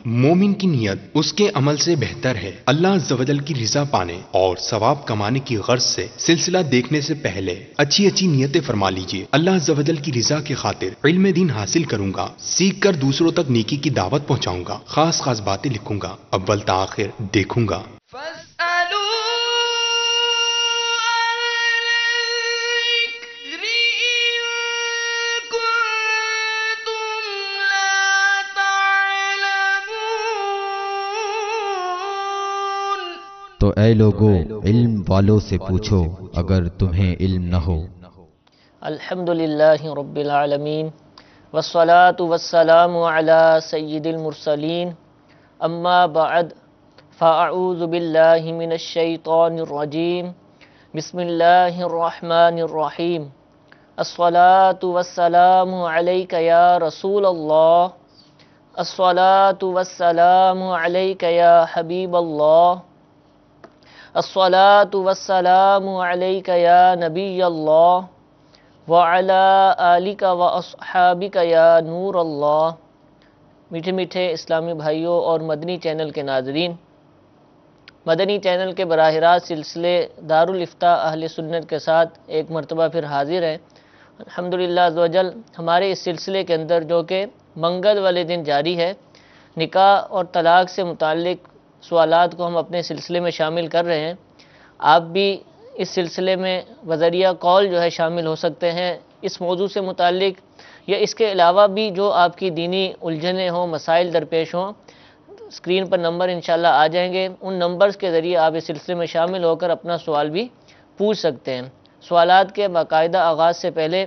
مومن کی نیت اس کے عمل سے بہتر ہے۔ اللہ عز و جل کی رضا پانے اور ثواب کمانے کی غرض سے سلسلہ دیکھنے سے پہلے اچھی اچھی نیتیں فرما لیجئے۔ اللہ عز و جل کی رضا کی خاطر علم دین حاصل کروں گا، سیکھ کر دوسروں تک نیکی کی دعوت پہنچاؤں گا، خاص خاص باتیں لکھوں گا، اول تا آخر دیکھوں گا۔ تو اے لوگو علم والوں سے پوچھو اگر تمہیں علم نہ ہو۔ الحمدللہ رب العالمین والصلاة والسلام علی سید المرسلین، اما بعد فاعوذ باللہ من الشیطان الرجیم، بسم اللہ الرحمن الرحیم، الصلاة والسلام علیک یا رسول اللہ، الصلاة والسلام علیک یا حبیب اللہ، الصلاة والسلام علیک یا نبی اللہ وعلی آلک واصحابک یا نور اللہ۔ میٹھے میٹھے اسلامی بھائیوں اور مدنی چینل کے ناظرین، مدنی چینل کے براہ راست سلسلے دارالافتاء اہل سنت کے ساتھ ایک مرتبہ پھر حاضر ہیں۔ الحمدللہ عز و جل ہمارے اس سلسلے کے اندر جو کہ منگل والے دن جاری ہے، نکاح اور طلاق سے متعلق سوالات کو ہم اپنے سلسلے میں شامل کر رہے ہیں۔ آپ بھی اس سلسلے میں بذریعہ کال جو ہے شامل ہو سکتے ہیں اس موضوع سے متعلق، یا اس کے علاوہ بھی جو آپ کی دینی الجھنیں ہوں، مسائل درپیش ہوں، اسکرین پر نمبر انشاءاللہ آ جائیں گے، ان نمبرز کے ذریعے آپ اس سلسلے میں شامل ہو کر اپنا سوال بھی پوچھ سکتے ہیں۔ سوالات کے باقاعدہ آغاز سے پہلے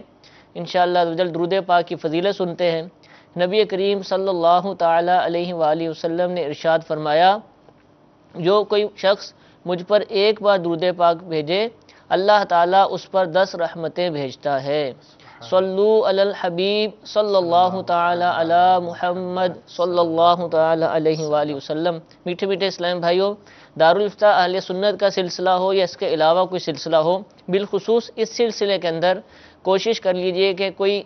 انشاءاللہ درود پاک کی فضیلت سنتے ہیں۔ نبی کریم صلی اللہ تعالی علیہ وآلہ وسلم نے ارشاد فرمایا، جو کوئی شخص مجھ پر ایک بار درود پاک بھیجے، اللہ تعالیٰ اس پر 10 رحمتیں بھیجتا ہے۔ صلو علی الحبیب صلی اللہ تعالی علی محمد صلی اللہ تعالی علیہ وآلہ وسلم۔ میٹھے میٹھے اسلام بھائیوں، دارالافتاء اہل سنت کا سلسلہ ہو یا اس کے علاوہ کوئی سلسلہ ہو، بالخصوص اس سلسلے کے اندر کوشش کر لیجئے کہ کوئی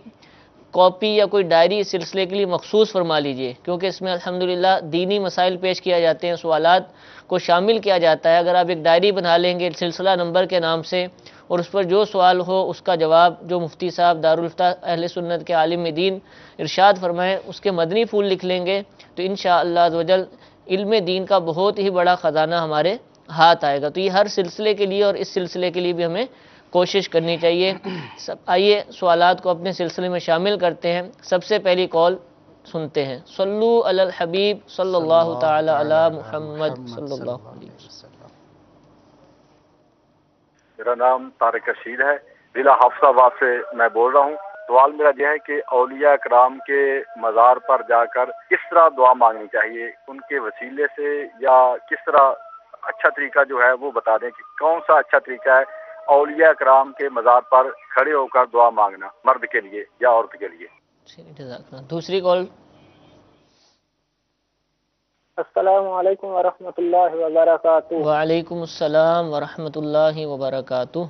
کاپی یا کوئی ڈائری اس سلسلے کے لیے مخصوص فرما لیجئے، کیونکہ اس میں الحمدللہ دینی مسائل پیش کیا جاتے ہیں، سوالات کو شامل کیا جاتا ہے۔ اگر آپ ایک ڈائری بنا لیں گے سلسلہ نمبر کے نام سے، اور اس پر جو سوال ہو اس کا جواب جو مفتی صاحب دارالافتاء اہل سنت کے عالم دین ارشاد فرمائیں اس کے مدنی پھول لکھ لیں گے، تو انشاءاللہ عز و جل علم دین کا بہت ہی بڑا خزانہ ہمارے ہاتھ آئے گا۔ تو یہ ہر سلسلے کے لیے اور اس سلسلے کے لیے بھی ہمیں کوشش کرنی چاہیے۔ آئیے سوالات کو اپنے سلسلے میں شامل کرتے ہیں۔ سب سے پہلی کال سنتے ہیں۔ صلو علی الحبیب صلی اللہ تعالی علی محمد صلی اللہ علیہ وسلم۔ میرا نام طارق رشید ہے، ضلع حافظ آباد سے میں بول رہا ہوں۔ سوال میرا یہ ہے کہ اولیاء کرام کے مزار پر جا کر کس طرح دعا مانگنی چاہیے، ان کے وسیلے سے، یا کس طرح اچھا طریقہ جو ہے وہ بتا دیں کہ کون سا اچھا طریقہ ہے اولیاء کرام کے مزار پر کھڑے ہو کر دعا مانگنا، مرد کے لیے یا عورت کے لیے۔ دوسری کال۔ السلام علیکم ورحمۃ اللہ وبرکاتہ۔ وعلیکم السلام ورحمۃ اللہ وبرکاتہ۔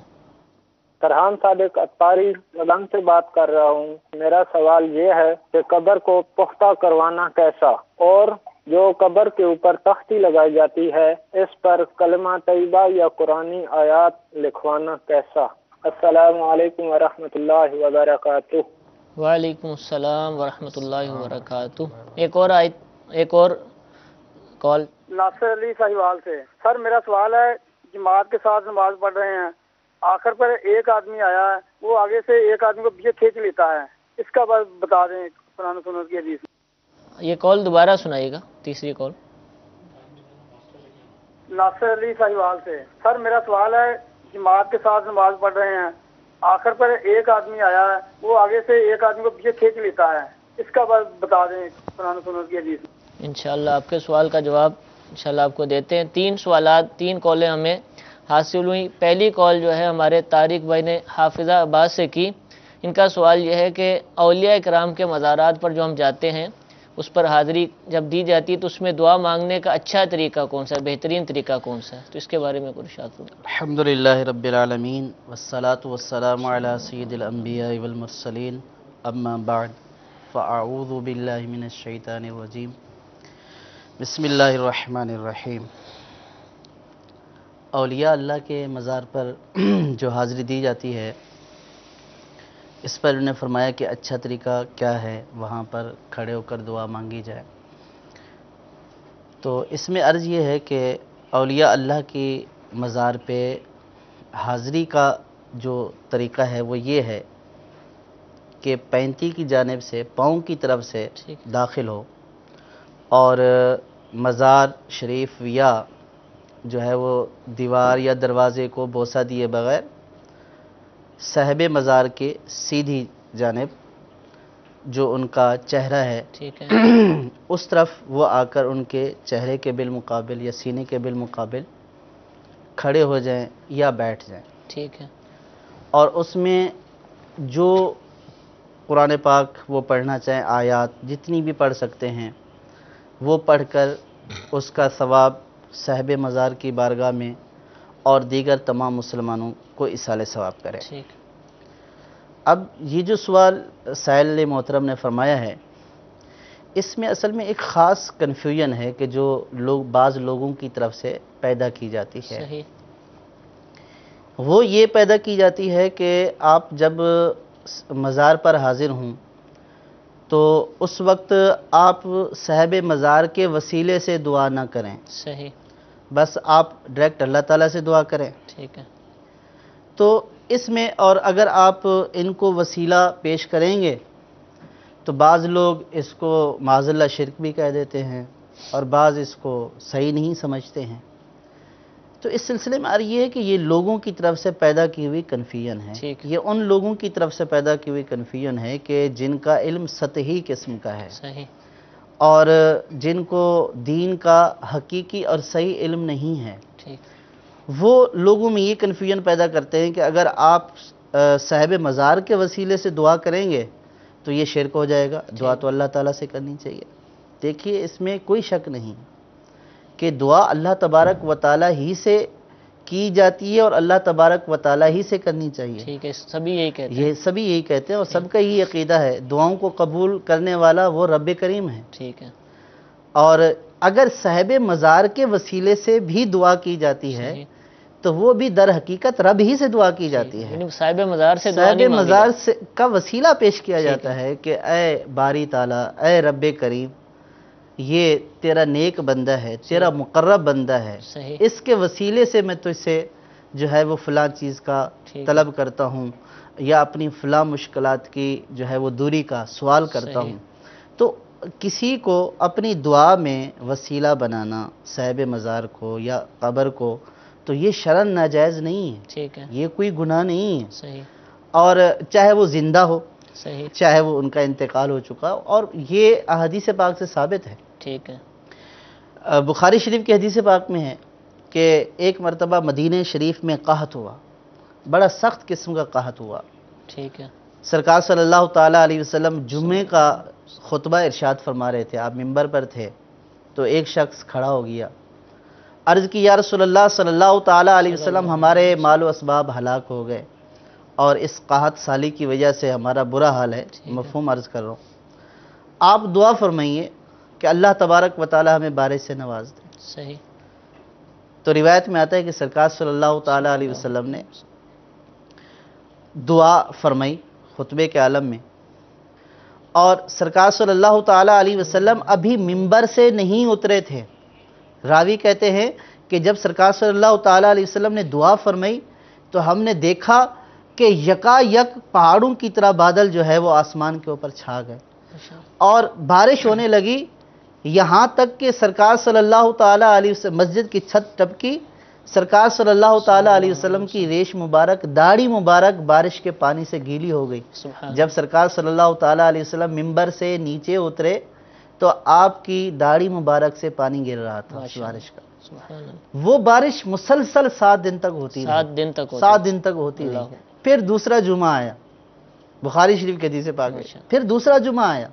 فرحان صادق اطاری لگن سے بات کر رہا ہوں۔ میرا سوال یہ ہے کہ قبر کو پختہ کروانا کیسا، اور جو قبر کے اوپر تختی لگائی جاتی ہے اس پر کلمہ طیبہ یا قرآنی آیات لکھوانا کیسا؟ السلام علیکم ورحمۃ اللہ وبرکاتہ۔ وعلیکم السلام ورحمۃ اللہ وبرکاتہ۔ ایک اور کال۔ ناصر علی ساہیوال سے۔ سر میرا سوال ہے، جماعت کے ساتھ نماز پڑھ رہے ہیں، آخر پر ایک آدمی آیا ہے، وہ آگے سے ایک آدمی کو پیچھے کھینچ لیتا ہے، اس کا بس بتا دیں قرآن و سنت کی حدیث۔ یہ کال دوبارہ سنائیے گا، تیسری کال۔ ناصر علی ساہیوال سے۔ سر میرا سوال ہے، جماعت کے ساتھ نماز پڑھ رہے ہیں، آخر پر ایک آدمی آیا ہے، وہ آگے سے ایک آدمی کو پیچھے کھینچ لیتا ہے، اس کا بس بتا دیں قرآن و سنت کی حدیث۔ انشاءاللہ آپ کے سوال کا جواب انشاءاللہ آپ کو دیتے ہیں۔ 3 سوالات، 3 کالیں ہمیں حاصل ہوئی۔ پہلی کال جو ہے ہمارے طارق بھائی نے حافظہ آباد سے کی۔ ان کا سوال یہ ہے کہ اولیاء کرام کے مزارات پر جو ہم جاتے ہیں اس پر حاضری جب دی جاتی ہے تو اس میں دعا مانگنے کا اچھا طریقہ کون سا ہے، بہترین طریقہ کون سا ہے، تو اس کے بارے میں کچھ ارشاد فرمائیں۔ الحمدللہ رب العالمین والصلاة والسلام علی سید الانبیاء والمرسلین، اما بعد فاعوذ باللہ من الشیطان الرجیم، بسم اللہ الرحمن الرحیم۔ اولیاء اللہ کے مزار پر جو حاضری دی جاتی ہے، اس پر انہوں نے فرمایا کہ اچھا طریقہ کیا ہے، وہاں پر کھڑے ہو کر دعا مانگی جائے۔ تو اس میں عرض یہ ہے کہ اولیاء اللہ کی مزار پہ حاضری کا جو طریقہ ہے وہ یہ ہے کہ پینتی کی جانب سے پاؤں کی طرف سے داخل ہو اور مزار شریف یا جو ہے وہ دیوار یا دروازے کو بوسہ دیے بغیر صاحب مزار کے سیدھی جانب جو ان کا چہرہ ہے ٹھیک ہے، اس طرف وہ آ کر ان کے چہرے کے بالمقابل یا سینے کے بالمقابل کھڑے ہو جائیں یا بیٹھ جائیں، ٹھیک ہے، اور اس میں جو قرآن پاک وہ پڑھنا چاہیں آیات جتنی بھی پڑھ سکتے ہیں وہ پڑھ کر اس کا ثواب صاحب مزار کی بارگاہ میں اور دیگر تمام مسلمانوں کو ایصال ثواب کریں۔ ٹھیک، اب یہ جو سوال سائل محترم نے فرمایا ہے، اس میں اصل میں ایک خاص کنفیوژن ہے کہ جو بعض لوگوں کی طرف سے پیدا کی جاتی ہے۔ صحیح، وہ یہ پیدا کی جاتی ہے کہ آپ جب مزار پر حاضر ہوں تو اس وقت آپ صاحب مزار کے وسیلے سے دعا نہ کریں، صحیح، بس آپ ڈائریکٹ اللہ تعالیٰ سے دعا کریں۔ ٹھیک ہے، تو اس میں اور اگر آپ ان کو وسیلہ پیش کریں گے تو بعض لوگ اس کو معاذ اللہ شرک بھی کہہ دیتے ہیں اور بعض اس کو صحیح نہیں سمجھتے ہیں۔ تو اس سلسلے میں یہ ہے کہ یہ لوگوں کی طرف سے پیدا کی ہوئی کنفیوژن ہے، ٹھیک۔ یہ ان لوگوں کی طرف سے پیدا کی ہوئی کنفیوژن ہے کہ جن کا علم سطحی قسم کا ہے صحیح، اور جن کو دین کا حقیقی اور صحیح علم نہیں ہے، ٹھیک، وہ لوگوں میں یہ کنفیوژن پیدا کرتے ہیں کہ اگر آپ صاحب مزار کے وسیلے سے دعا کریں گے تو یہ شرک ہو جائے گا، دعا تو اللہ تعالیٰ سے کرنی چاہیے۔ دیکھیے اس میں کوئی شک نہیں کہ دعا اللہ تبارک و تعالیٰ ہی سے کی جاتی ہے اور اللہ تبارک و تعالیٰ ہی سے کرنی چاہیے۔ ٹھیک ہے، سبھی یہی کہتے ہیں۔ یہ سبھی یہی کہتے ہیں اور سب کا یہی عقیدہ ہے، دعاؤں کو قبول کرنے والا وہ رب کریم ہے۔ ٹھیک ہے، اور اگر صاحب مزار کے وسیلے سے بھی دعا کی جاتی ہے صحیح، تو وہ بھی در حقیقت رب ہی سے دعا کی جاتی ہے۔ یعنی صاحب مزار سے دعا صاحب نہیں مانگی مزار جاتی۔ سے کا وسیلہ پیش کیا جاتا ہے کہ اے باری تعالیٰ، اے رب کریم، یہ تیرا نیک بندہ ہے، تیرا مقرب بندہ ہے، صحیح، اس کے وسیلے سے میں تجھ سے جو ہے وہ فلاں چیز کا ٹھیک ہے، طلب کرتا ہوں یا اپنی فلاں مشکلات کی جو ہے وہ دوری کا سوال کرتا صحیح، ہوں۔ تو کسی کو اپنی دعا میں وسیلہ بنانا صاحب مزار کو یا قبر کو تو یہ شرعاً ناجائز نہیں ہے، ٹھیک ہے، یہ کوئی گناہ نہیں ہے، صحیح، اور چاہے وہ زندہ ہو صحیح، چاہے وہ ان کا انتقال ہو چکا ہو، اور یہ احادیث پاک سے ثابت ہے۔ ٹھیک ہے، بخاری شریف کی حدیث پاک میں ہے کہ ایک مرتبہ مدینہ شریف میں قحط ہوا، بڑا سخت قسم کا قحط ہوا۔ ٹھیک ہے، سرکار صلی اللہ تعالیٰ علیہ وسلم جمعے کا خطبہ ارشاد فرما رہے تھے، آپ منبر پر تھے تو ایک شخص کھڑا ہو گیا، عرض کی یا رسول اللہ صلی اللہ تعالیٰ علیہ وسلم، ہمارے مال و اسباب ہلاک ہو گئے اور اس قحط سالی کی وجہ سے ہمارا برا حال ہے، مفہوم عرض کر رہا ہوں، آپ دعا فرمائیے کہ اللہ تبارک و تعالیٰ ہمیں بارش سے نواز دے۔ صحیح، تو روایت میں آتا ہے کہ سرکار صلی اللہ تعالیٰ علیہ وسلم نے دعا فرمائی خطبے کے عالم میں، اور سرکار صلی اللہ تعالیٰ علیہ وسلم ابھی منبر سے نہیں اترے تھے۔ راوی کہتے ہیں کہ جب سرکار صلی اللہ تعالیٰ علیہ وسلم نے دعا فرمائی تو ہم نے دیکھا کہ یکا یک پہاڑوں کی طرح بادل جو ہے وہ آسمان کے اوپر چھا گئے اور بارش ہونے لگی، یہاں تک کہ سرکار صلی اللہ تعالیٰ علیہ وسلم مسجد کی چھت ٹپکی، سرکار صلی اللہ تعالیٰ علیہ وسلم کی ریش مبارک، داڑھی مبارک بارش کے پانی سے گیلی ہو گئی۔ سبحان جب سرکار صلی اللہ تعالیٰ علیہ وسلم منبر سے نیچے اترے تو آپ کی داڑھی مبارک سے پانی گر رہا تھا اس بارش کا۔ سبحان اللہ، وہ بارش مسلسل 7 دن تک ہوتی رہی، 7 دن تک ہوتی 7 دن تک ہوتی رہی۔ اللہ۔ پھر دوسرا جمعہ آیا، بخاری شریف کے حدیث پاک ہے، پھر دوسرا جمعہ آیا،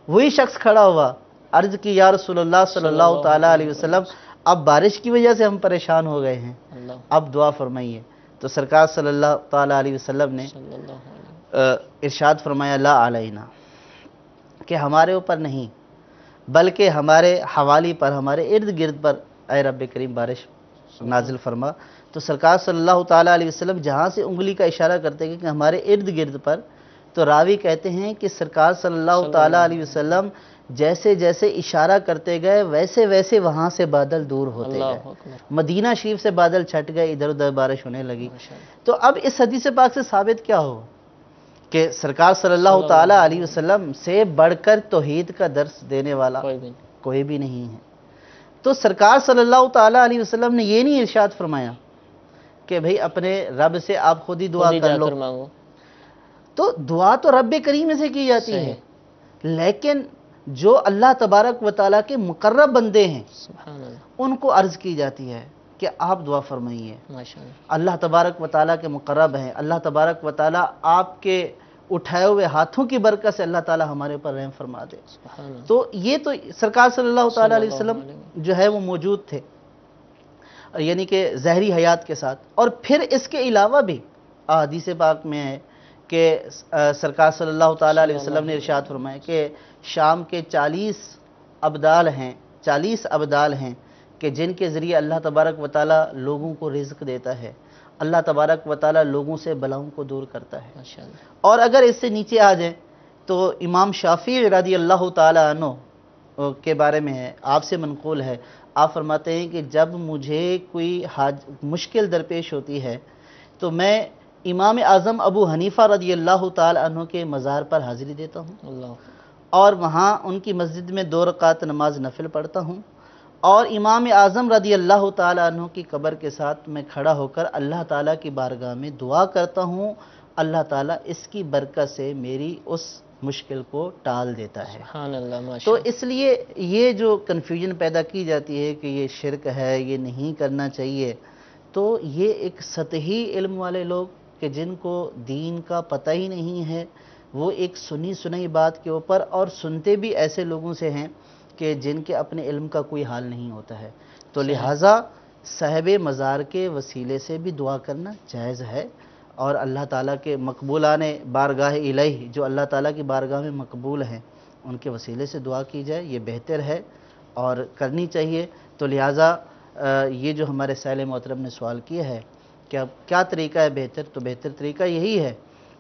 وہی شخص کھڑا ہوا، عرض کی یا رسول اللہ صلی اللہ تعالیٰ علیہ وسلم، اب بارش کی وجہ سے ہم پریشان ہو گئے ہیں، اللہ، اب دعا فرمائیے۔ تو سرکار صلی اللہ تعالیٰ علیہ وسلم نے صلی اللہ علیہ ارشاد فرمایا لا علینا، کہ ہمارے اوپر نہیں، بلکہ ہمارے حوالی پر، ہمارے ارد گرد پر اے رب کریم بارش نازل فرما۔ تو سرکار صلی اللہ تعالیٰ علیہ وسلم جہاں سے انگلی کا اشارہ کرتے ہیں کہ ہمارے ارد گرد پر، تو راوی کہتے ہیں کہ سرکار صلی اللہ تعالیٰ علیہ وسلم جیسے جیسے اشارہ کرتے گئے ویسے ویسے وہاں سے بادل دور ہوتے گئے، مدینہ شریف سے بادل چھٹ گئے، ادھر ادھر بارش ہونے لگی۔ تو اب اس حدیث پاک سے ثابت کیا ہو کہ سرکار صلی اللہ تعالیٰ علیہ وسلم سے بڑھ کر توحید کا درس دینے والا کوئی بھی نہیں ہے۔ تو سرکار صلی اللہ تعالیٰ علیہ وسلم نے یہ نہیں ارشاد فرمایا کہ بھئی اپنے رب سے آپ خود ہی دعا کر لو، تو دعا تو رب کریم سے کی جاتی ہے، لیکن جو اللہ تبارک و تعالیٰ کے مقرب بندے ہیں ان کو عرض کی جاتی ہے کہ آپ دعا فرمائیے۔ اللہ تبارک و تعالیٰ کے مقرب ہیں، اللہ تبارک و تعالیٰ آپ کے اٹھائے ہوئے ہاتھوں کی برکت سے اللہ تعالیٰ ہمارے اوپر رحم فرما دے۔ تو یہ تو سرکار صلی اللہ تعالیٰ علیہ وسلم جو ہے وہ موجود تھے، یعنی کہ ظاہری حیات کے ساتھ۔ اور پھر اس کے علاوہ بھی حدیث پاک میں ہے کہ سرکار صلی اللہ تعالیٰ علیہ وسلم نے ارشاد فرمایا کہ شام کے 40 ابدال ہیں کہ جن کے ذریعے اللہ تبارک و تعالیٰ لوگوں کو رزق دیتا ہے، اللہ تبارک و تعالیٰ لوگوں سے بلاؤں کو دور کرتا ہے۔ اور اگر اس سے نیچے آ جائیں تو امام شافعی رضی اللہ تعالیٰ عنہ کے بارے میں ہے، آپ سے منقول ہے، آپ فرماتے ہیں کہ جب مجھے کوئی مشکل درپیش ہوتی ہے تو میں امام اعظم ابو حنیفہ رضی اللہ تعالیٰ عنہ کے مزار پر حاضری دیتا ہوں اور وہاں ان کی مسجد میں 2 رکعت نماز نفل پڑھتا ہوں، اور امام اعظم رضی اللہ تعالیٰ عنہ کی قبر کے ساتھ میں کھڑا ہو کر اللہ تعالیٰ کی بارگاہ میں دعا کرتا ہوں، اللہ تعالیٰ اس کی برکت سے میری اس مشکل کو ٹال دیتا ہے۔ تو اس لیے یہ جو کنفیوژن پیدا کی جاتی ہے کہ یہ شرک ہے، یہ نہیں کرنا چاہیے، تو یہ ایک سطحی علم والے لوگ کہ جن کو دین کا پتہ ہی نہیں ہے، وہ ایک سنی سنائی بات کے اوپر، اور سنتے بھی ایسے لوگوں سے ہیں کہ جن کے اپنے علم کا کوئی حال نہیں ہوتا ہے۔ تو لہٰذا صاحب مزار کے وسیلے سے بھی دعا کرنا جائز ہے، اور اللہ تعالیٰ کے مقبولان بارگاہ الہی جو اللہ تعالیٰ کی بارگاہ میں مقبول ہیں ان کے وسیلے سے دعا کی جائے، یہ بہتر ہے اور کرنی چاہیے۔ تو لہٰذا یہ جو ہمارے سائل محترم نے سوال کیا ہے کہ اب کیا طریقہ ہے بہتر، تو بہتر طریقہ یہی ہے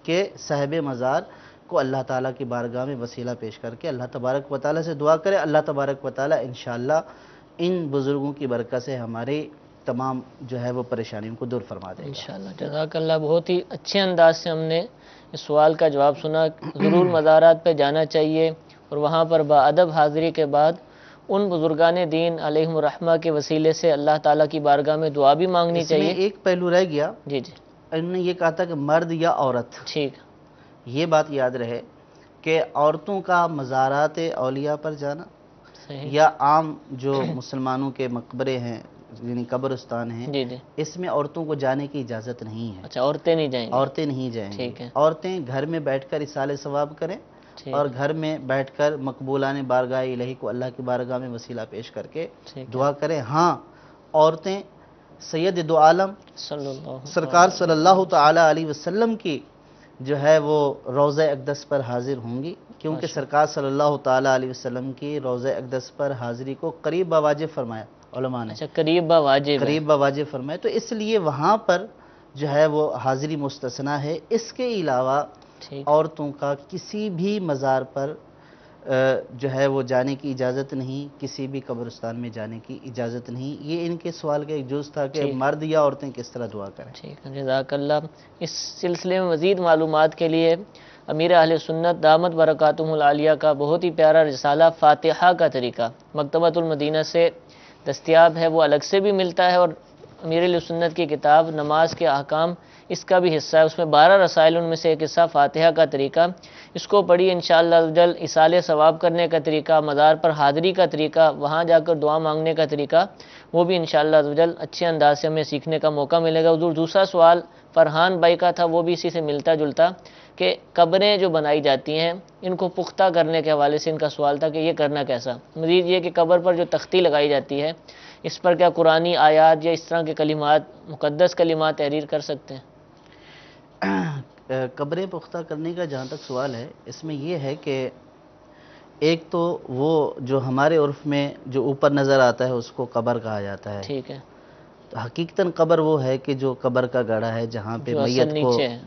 کہ صاحب مزار کو اللہ تعالیٰ کی بارگاہ میں وسیلہ پیش کر کے اللہ تبارک و تعالیٰ سے دعا کرے، اللہ تبارک و تعالیٰ انشاءاللہ ان بزرگوں کی برکت سے ہماری تمام جو ہے وہ پریشانیوں کو دور فرما دے گا انشاءاللہ۔ جزاک اللہ، بہت ہی اچھے انداز سے ہم نے اس سوال کا جواب سنا۔ ضرور مزارات پہ جانا چاہیے اور وہاں پر باادب حاضری کے بعد ان بزرگان دین علیہم الرحمہ کے وسیلے سے اللہ تعالیٰ کی بارگاہ میں دعا بھی مانگنی چاہیے۔ اس میں ایک پہلو رہ گیا، جی انہوں نے یہ کہا تھا کہ مرد یا عورت، ٹھیک، یہ بات یاد رہے کہ عورتوں کا مزارات اولیاء پر جانا یا عام جو مسلمانوں کے مقبرے ہیں یعنی قبرستان ہیں، اس میں عورتوں کو جانے کی اجازت نہیں ہے۔ اچھا، عورتیں نہیں جائیں گی؟ عورتیں نہیں جائیں گی، عورتیں گھر میں بیٹھ کر اصالِ ثواب کریں اور گھر میں بیٹھ کر مقبولان بارگاہ الہی کو اللہ کی بارگاہ میں وسیلہ پیش کر کے دعا کریں۔ ہاں، عورتیں سید دو عالم سرکار صلی اللہ تعالیٰ علیہ وسلم کی جو ہے وہ روضہ اقدس پر حاضر ہوں گی، کیونکہ سرکار صلی اللہ تعالیٰ علیہ وسلم کی روضہ اقدس پر حاضری کو قریب بواجب فرمایا علماء نے۔ قریب بواجب فرمایا، تو اس لیے وہاں پر جو ہے وہ حاضری مستثنیٰ ہے۔ اس کے علاوہ عورتوں کا کسی بھی مزار پر جو ہے وہ جانے کی اجازت نہیں، کسی بھی قبرستان میں جانے کی اجازت نہیں۔ یہ ان کے سوال کا ایک جز تھا کہ مرد یا عورتیں کس طرح دعا کریں۔ ٹھیک ہے، جزاک اللہ۔ اس سلسلے میں مزید معلومات کے لیے امیر اہل سنت دامت برکاتہم العالیہ کا بہت ہی پیارا رسالہ فاتحہ کا طریقہ مکتبۃ المدینہ سے دستیاب ہے، وہ الگ سے بھی ملتا ہے، اور امیر اہل سنت کی کتاب نماز کے احکام اس کا بھی حصہ ہے، اس میں 12 رسائل، ان میں سے ایک حصہ فاتحہ کا طریقہ۔ اس کو پڑھی انشاءاللہ جل ایصال ثواب کرنے کا طریقہ، مزار پر حاضری کا طریقہ، وہاں جا کر دعا مانگنے کا طریقہ، وہ بھی انشاءاللہ جل اچھے انداز سے ہمیں سیکھنے کا موقع ملے گا۔ حضور دوسرا سوال فرحان بھائی کا تھا، وہ بھی اسی سے ملتا جلتا، کہ قبریں جو بنائی جاتی ہیں ان کو پختہ کرنے کے حوالے سے ان کا سوال تھا کہ یہ کرنا کیسا۔ مزید یہ کہ قبر پر جو تختی لگائی جاتی ہے اس پر کیا قرآنی آیات یا اس طرح کے کلمات، مقدس کلمات تحریر کر سکتے ہیں؟ قبریں پختہ کرنے کا جہاں تک سوال ہے، اس میں یہ ہے کہ ایک تو وہ جو ہمارے عرف میں جو اوپر نظر آتا ہے اس کو قبر کہا جاتا ہے. ٹھیک ہے. تو حقیقتاً قبر وہ ہے کہ جو قبر کا گڑھا ہے جہاں پہ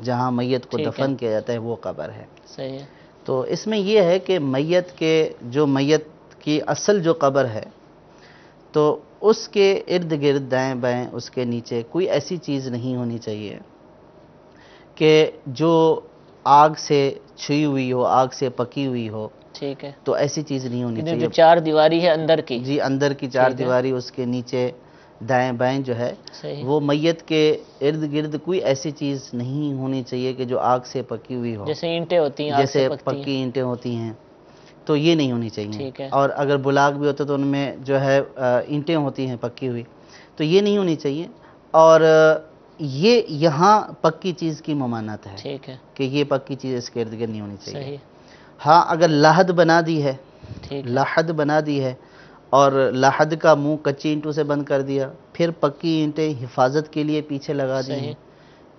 جہاں میت کو دفن کیا جاتا ہے وہ قبر ہے. صحیح ہے. تو اس میں یہ ہے کہ میت کی اصل جو قبر ہے تو اس کے ارد گرد دائیں بائیں اس کے نیچے کوئی ایسی چیز نہیں ہونی چاہیے کہ جو آگ سے چھوئی ہوئی ہو، آگ سے پکی ہوئی ہو. ٹھیک ہے. تو ایسی چیز نہیں ہونی چاہیے. جو چار دیواری ہے اندر کی، جی اندر کی چار دیواری، اس کے نیچے دائیں بائیں جو ہے وہ میت کے ارد گرد کوئی ایسی چیز نہیں ہونی چاہیے کہ جو آگ سے پکی ہوئی ہو. جیسے اینٹیں ہوتی ہیں، جیسے پکی اینٹیں ہوتی ہیں تو یہ نہیں ہونی چاہیے. اور اگر بلاگ بھی ہوتا تو ان میں جو ہے اینٹیں ہوتی ہیں پکی ہوئی، تو یہ نہیں ہونی چاہیے. اور یہ یہاں پکی چیز کی ممانعت ہے. ٹھیک ہے. کہ یہ پکی چیز اس کے ارد گرد نہیں ہونی چاہیے. صحیح. ہاں اگر لاحد بنا دی ہے، لاحد بنا دی ہے اور لاحد کا منہ کچی اینٹوں سے بند کر دیا، پھر پکی اینٹیں حفاظت کے لیے پیچھے لگا دی ہیں،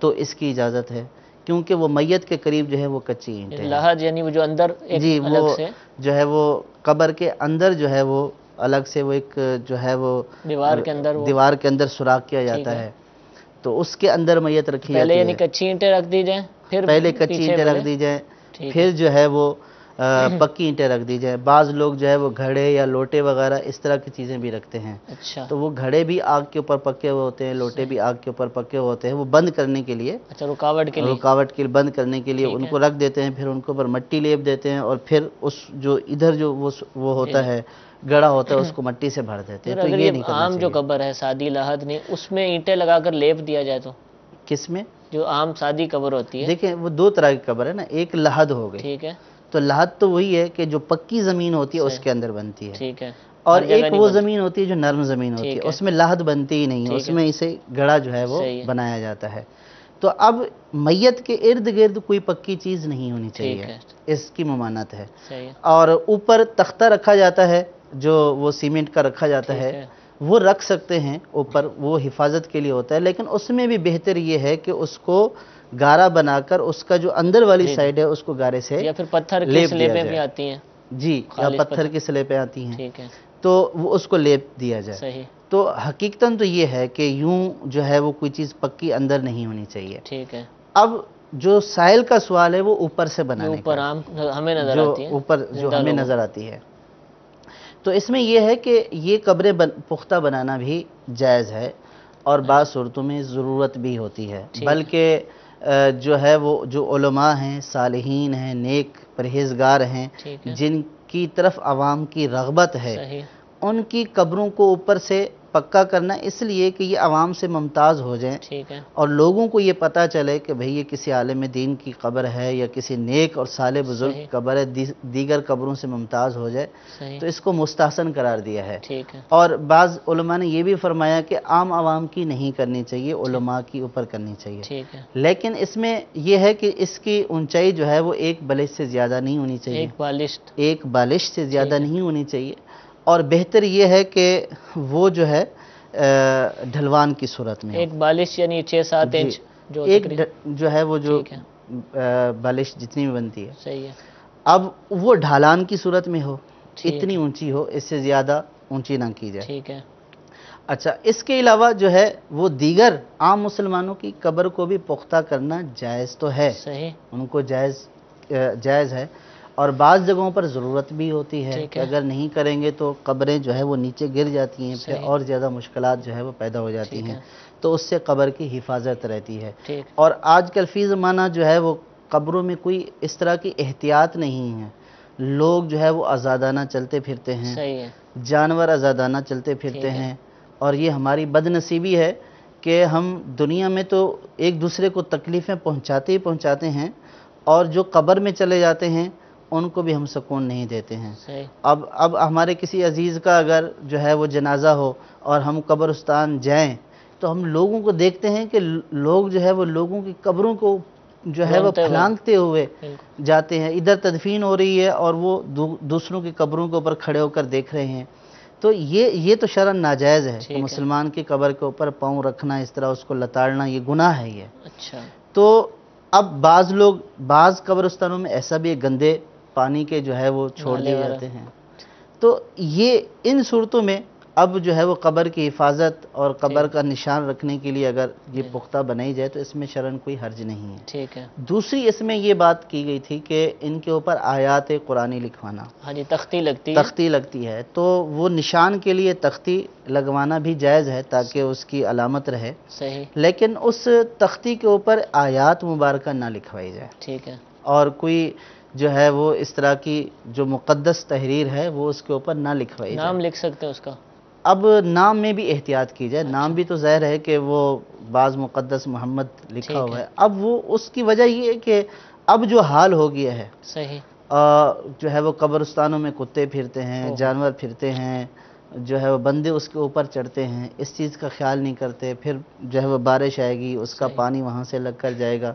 تو اس کی اجازت ہے، کیونکہ وہ میت کے قریب جو ہے وہ کچی اینٹیں ہیں. لاحد یعنی وہ جو اندر جی وہ جو ہے وہ قبر کے اندر جو ہے وہ الگ سے وہ ایک جو ہے وہ دیوار کے اندر سوراخ کیا جاتا ہے، تو اس کے اندر میت رکھی جاتی ہے. پہلے یعنی کچی اینٹیں رکھ دی جائیں، پہلے کچی اینٹیں رکھ دی جائیں، پھر جو ہے وہ پکی اینٹیں رکھ دی جائیں. بعض لوگ جو ہے وہ گھڑے یا لوٹے وغیرہ اس طرح کی چیزیں بھی رکھتے ہیں. اچھا. تو وہ گھڑے بھی آگ کے اوپر پکے ہوئے ہوتے ہیں، لوٹے بھی آگ کے اوپر پکے ہوئے ہوتے ہیں، وہ بند کرنے کے لیے، رکاوٹ کے لیے بند کرنے کے لیے ان کو رکھ دیتے ہیں. پھر ان کے اوپر مٹی لیپ دیتے ہیں اور پھر اس جو ادھر جو وہ ہوتا ہے گڑا ہوتا ہے اس کو مٹی سے بھر دیتے ہیں. تو یہ نہیں کرنا چاہیے. عام جو قبر ہے سادی لاحد نہیں، اس میں اینٹیں لگا کر لیپ دیا جائے تو کس میں؟ جو عام سادی قبر ہوتی ہے. دیکھیں وہ دو طرح کی قبر ہے نا، ایک لاحد ہو گئی. ٹھیک ہے. تو لاحد تو وہی ہے کہ جو پکی زمین ہوتی ہے اس کے اندر بنتی ہے. ٹھیک ہے. اور ایک وہ زمین ہوتی ہے جو نرم زمین ہوتی ہے، اس میں لاحد بنتی ہی نہیں ہے، اس میں اسے گڑا جو ہے وہ بنایا جاتا ہے. تو اب میت کے ارد گرد کوئی پکی چیز نہیں ہونی چاہیے، اس کی ممانعت ہے. اور اوپر تختہ رکھا جاتا ہے جو وہ سیمنٹ کا رکھا جاتا ہے، وہ رکھ سکتے ہیں اوپر، وہ حفاظت کے لیے ہوتا ہے. لیکن اس میں بھی بہتر یہ ہے کہ اس کو گارا بنا کر اس کا جو اندر والی سائڈ ہے اس کو گارے سے یا پھر پتھر کی سلیبیں بھی آتی ہیں. جی یا پتھر کی سلیبیں آتی ہیں. ٹھیک ہے. تو وہ اس کو لیپ دیا جائے. صحیح. تو حقیقتاً تو یہ ہے کہ یوں جو ہے وہ کوئی چیز پکی اندر نہیں ہونی چاہیے. ٹھیک ہے. اب جو سائل کا سوال ہے وہ اوپر سے بنانے کا، ہمیں نظر آتی ہے، اوپر جو ہمیں نظر آتی ہے. تو اس میں یہ ہے کہ یہ قبریں پختہ بنانا بھی جائز ہے اور بعض صورتوں میں ضرورت بھی ہوتی ہے. بلکہ جو ہے وہ جو علماء ہیں، صالحین ہیں، نیک پرہیزگار ہیں، جن کی طرف عوام کی رغبت ہے، ان کی قبروں کو اوپر سے پکا کرنا اس لیے کہ یہ عوام سے ممتاز ہو جائیں اور لوگوں کو یہ پتہ چلے کہ بھئی یہ کسی عالم دین کی قبر ہے یا کسی نیک اور صالح بزرگ کی قبر ہے، دیگر قبروں سے ممتاز ہو جائے. تو اس کو مستحسن قرار دیا ہے. اور بعض علماء نے یہ بھی فرمایا کہ عام عوام کی نہیں کرنی چاہیے، علماء کی اوپر کرنی چاہیے. لیکن اس میں یہ ہے کہ اس کی اونچائی جو ہے وہ ایک بالش سے زیادہ نہیں ہونی چاہیے، ایک بالش سے زیادہ نہیں ہونی چاہیے. اور بہتر یہ ہے کہ وہ جو ہے ڈھلوان کی صورت میں، ایک بالش یعنی 6-7 انچ ایک جو ہے وہ جو بالش جتنی بھی بنتی ہے. صحیح ہے. اب وہ ڈھالان کی صورت میں ہو، اتنی اونچی ہو، اس سے زیادہ اونچی نہ کی جائے. ٹھیک ہے. اچھا اس کے علاوہ جو ہے وہ دیگر عام مسلمانوں کی قبر کو بھی پختہ کرنا جائز تو ہے. صحیح. ان کو جائز ہے. اور بعض جگہوں پر ضرورت بھی ہوتی ہے کہ اگر نہیں کریں گے تو قبریں جو ہے وہ نیچے گر جاتی ہیں، پھر اور زیادہ مشکلات جو ہے وہ پیدا ہو جاتی ہیں. تو اس سے قبر کی حفاظت رہتی ہے. اور آج کل فی زمانہ جو ہے وہ قبروں میں کوئی اس طرح کی احتیاط نہیں ہے. لوگ جو ہے وہ آزادانہ چلتے پھرتے ہیں، جانور آزادانہ چلتے پھرتے ہیں. اور یہ ہماری بد نصیبی ہے کہ ہم دنیا میں تو ایک دوسرے کو تکلیفیں پہنچاتے ہی پہنچاتے ہیں، اور جو قبر میں چلے جاتے ہیں ان کو بھی ہم سکون نہیں دیتے ہیں. اب ہمارے کسی عزیز کا اگر جو ہے وہ جنازہ ہو اور ہم قبرستان جائیں تو ہم لوگوں کو دیکھتے ہیں کہ لوگ جو ہے وہ لوگوں کی قبروں کو جو ہے وہ پھلانگتے ہوئے جاتے ہیں. ادھر تدفین ہو رہی ہے اور وہ دوسروں کی قبروں کے اوپر کھڑے ہو کر دیکھ رہے ہیں. تو یہ تو شرعاً ناجائز ہے کہ مسلمان کی قبر کے اوپر پاؤں رکھنا، اس طرح اس کو لتاڑنا، یہ گناہ ہے یہ. اچھا. تو اب بعض قبرستانوں میں ایسا بھی گندے پانی کے جو ہے وہ چھوڑ نالے دیے وغیرہ۔ جاتے ہیں۔ تو یہ ان صورتوں میں اب جو ہے وہ قبر کی حفاظت اور قبر کا نشان رکھنے کے لیے اگر یہ پختہ بنائی جائے تو اس میں شرعاً کوئی حرج نہیں ہے۔ ٹھیک ہے۔ دوسری اس میں یہ بات کی گئی تھی کہ ان کے اوپر آیات قرآنی لکھوانا، ہاں جی، تختی لگتی ہے۔ تختی لگتی ہے، تو وہ نشان کے لیے تختی لگوانا بھی جائز ہے تاکہ اس کی علامت رہے، صحیح۔ لیکن اس تختی کے اوپر آیات مبارکہ نہ لکھوائی جائے، ٹھیک ہے۔ اور کوئی جو ہے وہ اس طرح کی جو مقدس تحریر ہے وہ اس کے اوپر نہ لکھوائی جائے۔ نام لکھ سکتے ہیں اس کا؟ اب نام میں بھی احتیاط کی جائے، نام بھی تو ظاہر ہے کہ وہ بعض مقدس محمد لکھا ہوا ہے، اب وہ اس کی وجہ یہ ہے کہ اب جو حال ہو گیا ہے، صحیح۔ جو ہے وہ قبرستانوں میں کتے پھرتے ہیں، جانور پھرتے ہیں، جو ہے وہ بندے اس کے اوپر چڑھتے ہیں، اس چیز کا خیال نہیں کرتے، پھر جو ہے وہ بارش آئے گی اس کا پانی وہاں سے لگ کر جائے گا۔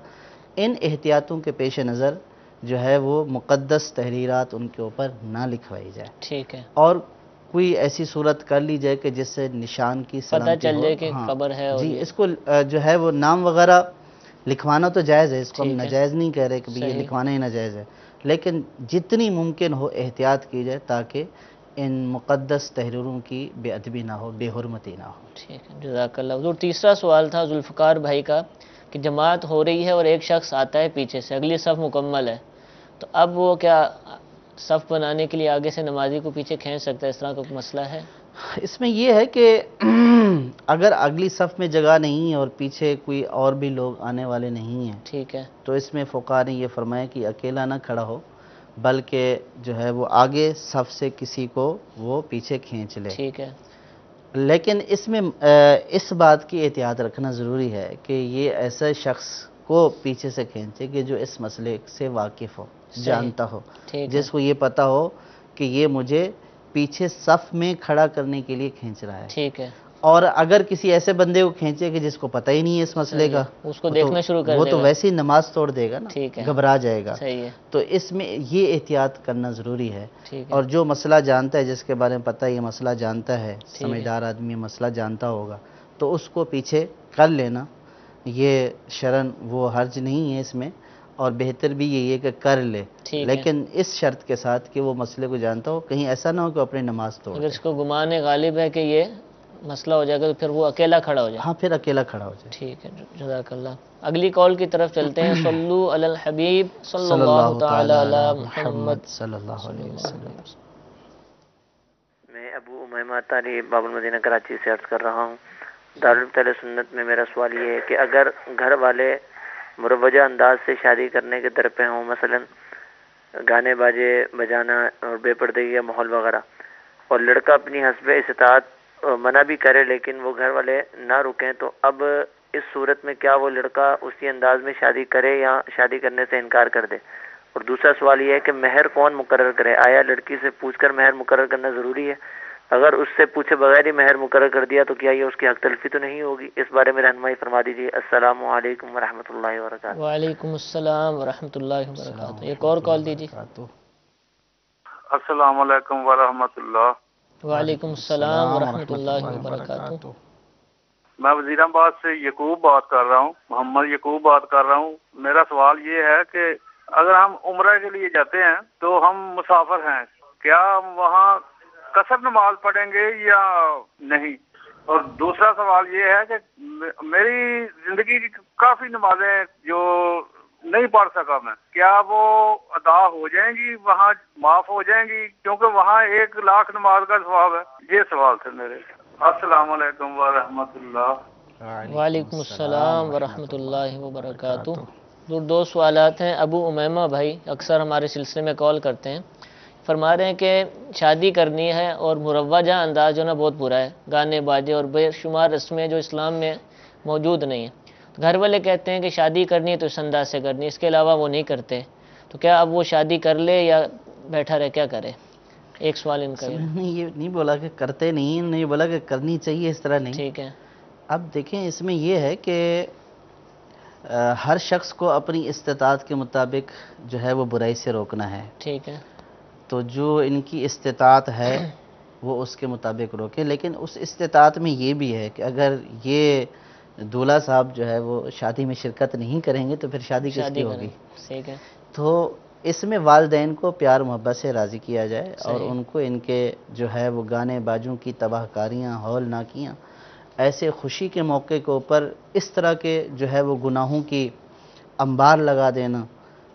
ان احتیاطوں کے پیش نظر جو ہے وہ مقدس تحریرات ان کے اوپر نہ لکھوائی جائے، ٹھیک ہے۔ اور کوئی ایسی صورت کر لی جائے کہ جس سے نشان کی پتہ سلامتی چل ہو۔ جائے کہ ہاں قبر ہے۔ اور جی، اس کو جو ہے وہ نام وغیرہ لکھوانا تو جائز ہے، اس کو ہم ٹھیک ہے۔ ناجائز نہیں کہہ رہے کہ یہ صحیح۔ لکھوانا ہی ناجائز ہے، لیکن جتنی ممکن ہو احتیاط کی جائے تاکہ ان مقدس تحریروں کی بے ادبی نہ ہو، بے حرمتی نہ ہو۔ ٹھیک ہے، جزاک اللہ حضور۔ تیسرا سوال تھا ذوالفقار بھائی کا کہ جماعت ہو رہی ہے اور ایک شخص آتا ہے پیچھے سے، اگلی صف مکمل ہے، تو اب وہ کیا صف بنانے کے لیے آگے سے نمازی کو پیچھے کھینچ سکتا ہے؟ اس طرح کا کوئی مسئلہ ہے؟ اس میں یہ ہے کہ اگر اگلی صف میں جگہ نہیں ہے اور پیچھے کوئی اور بھی لوگ آنے والے نہیں ہیں، ٹھیک ہے۔ تو اس میں فقہاء نے یہ فرمایا کہ اکیلا نہ کھڑا ہو بلکہ جو ہے وہ آگے صف سے کسی کو وہ پیچھے کھینچ لے۔ ٹھیک ہے۔ لیکن اس میں اس بات کی احتیاط رکھنا ضروری ہے کہ یہ ایسا شخص کو پیچھے سے کھینچے کہ جو اس مسئلے سے واقف ہو، جانتا ہو، جس کو یہ پتا ہو کہ یہ مجھے پیچھے صف میں کھڑا کرنے کے لیے کھینچ رہا ہے۔ ٹھیک ہے۔ اور اگر کسی ایسے بندے کو کھینچے کہ جس کو پتہ ہی نہیں ہے اس مسئلے کا، اس کو دیکھنا شروع کر وہ دے تو گا، ویسے ہی نماز توڑ دے گا نا، ٹھیک ہے، گھبرا جائے گا۔ صحیح ہے۔ تو اس میں یہ احتیاط کرنا ضروری ہے، ٹھیک ہے۔ اور جو مسئلہ جانتا ہے، جس کے بارے میں پتہ ہے یہ مسئلہ جانتا ہے، سمجھدار آدمی مسئلہ جانتا ہوگا، تو اس کو پیچھے کر لینا یہ شرعاً وہ حرج نہیں ہے اس میں، اور بہتر بھی یہی ہے کہ کر لے، لیکن اس شرط کے ساتھ کہ وہ مسئلے کو جانتا ہو، کہیں ایسا نہ ہو کہ اپنی نماز توڑ اگر اس کو گمان غالب ہے کہ یہ مسئلہ ہو جائے گا تو پھر وہ اکیلا کھڑا ہو جائے۔ ہاں، پھر اکیلا کھڑا ہو جائے۔ ٹھیک ہے، جزاک اللہ۔ اگلی کال کی طرف چلتے ہیں۔ صلو علی الحبیب صلی اللہ تعالی علی محمد صلی اللہ علیہ وسلم۔ میں ابو امیمہ طالب باب المدینہ کراچی سے عرض کر رہا ہوں۔ دارالعلوم اہل سنت میں میرا سوال یہ ہے کہ اگر گھر والے مروجہ انداز سے شادی کرنے کے در پہ ہوں، مثلا گانے باجے بجانا اور بے پردگی کا ماحول وغیرہ، اور لڑکا اپنی حسب استطاعت منع بھی کرے لیکن وہ گھر والے نہ رکیں، تو اب اس صورت میں کیا وہ لڑکا اسی انداز میں شادی کرے یا شادی کرنے سے انکار کر دے؟ اور دوسرا سوال یہ ہے کہ مہر کون مقرر کرے؟ آیا لڑکی سے پوچھ کر مہر مقرر کرنا ضروری ہے؟ اگر اس سے پوچھے بغیر ہی مہر مقرر کر دیا تو کیا یہ اس کی حق تلفی تو نہیں ہوگی؟ اس بارے میں رہنمائی فرما دیجیے۔ السلام علیکم ورحمۃ اللہ وبرکاتہ۔ وعلیکم السلام ورحمۃ اللہ وبرکاتہ۔ ایک اور کال دیجیے۔ السلام علیکم ورحمۃ اللہ۔ وعلیکم السلام ورحمۃ اللہ وبرکاتہ۔ میں وزیر آباد سے یعقوب بات کر رہا ہوں، محمد یعقوب بات کر رہا ہوں۔ میرا سوال یہ ہے کہ اگر ہم عمرہ کے لیے جاتے ہیں تو ہم مسافر ہیں، کیا وہاں قصر نماز پڑھیں گے یا نہیں؟ اور دوسرا سوال یہ ہے کہ میری زندگی کی کافی نمازیں جو نہیں پڑھ سکا میں، کیا وہ ادا ہو جائیں گی، وہاں معاف ہو جائیں گی؟ کیونکہ وہاں 1,00,000 نماز کا ثواب ہے۔ یہ سوال تھے میرے۔ السلام علیکم ورحمۃ اللہ۔ وعلیکم السلام ورحمۃ اللہ وبرکاتہ۔ دو سوالات ہیں۔ ابو امیمہ بھائی اکثر ہمارے سلسلے میں کال کرتے ہیں، فرما رہے ہیں کہ شادی کرنی ہے اور مروجہ انداز جو نا بہت برا ہے، گانے باجے اور بے شمار رسمیں جو اسلام میں موجود نہیں ہیں۔ گھر والے کہتے ہیں کہ شادی کرنی ہے تو اس انداز سے کرنی ہے، اس کے علاوہ وہ نہیں کرتے، تو کیا اب وہ شادی کر لے یا بیٹھا رہے، کیا کرے؟ ایک سوال ان کا یہ نہیں بولا کہ کرتے نہیں، نہیں بولا کہ کرنی چاہیے، اس طرح نہیں۔ ٹھیک ہے۔ اب دیکھیں اس میں یہ ہے کہ ہر شخص کو اپنی استطاعت کے مطابق جو ہے وہ برائی سے روکنا ہے۔ ٹھیک ہے۔ تو جو ان کی استطاعت ہے وہ اس کے مطابق روکیں، لیکن اس استطاعت میں یہ بھی ہے کہ اگر یہ دولہا صاحب جو ہے وہ شادی میں شرکت نہیں کریں گے تو پھر شادی کس کی ہوگی؟ ٹھیک ہے۔ تو اس میں والدین کو پیار محبت سے راضی کیا جائے اور صحیح۔ ان کو ان کے جو ہے وہ گانے باجوں کی تباہ کاریاں ہول ناکیاں ایسے خوشی کے موقع کے اوپر اس طرح کے جو ہے وہ گناہوں کی انبار لگا دینا،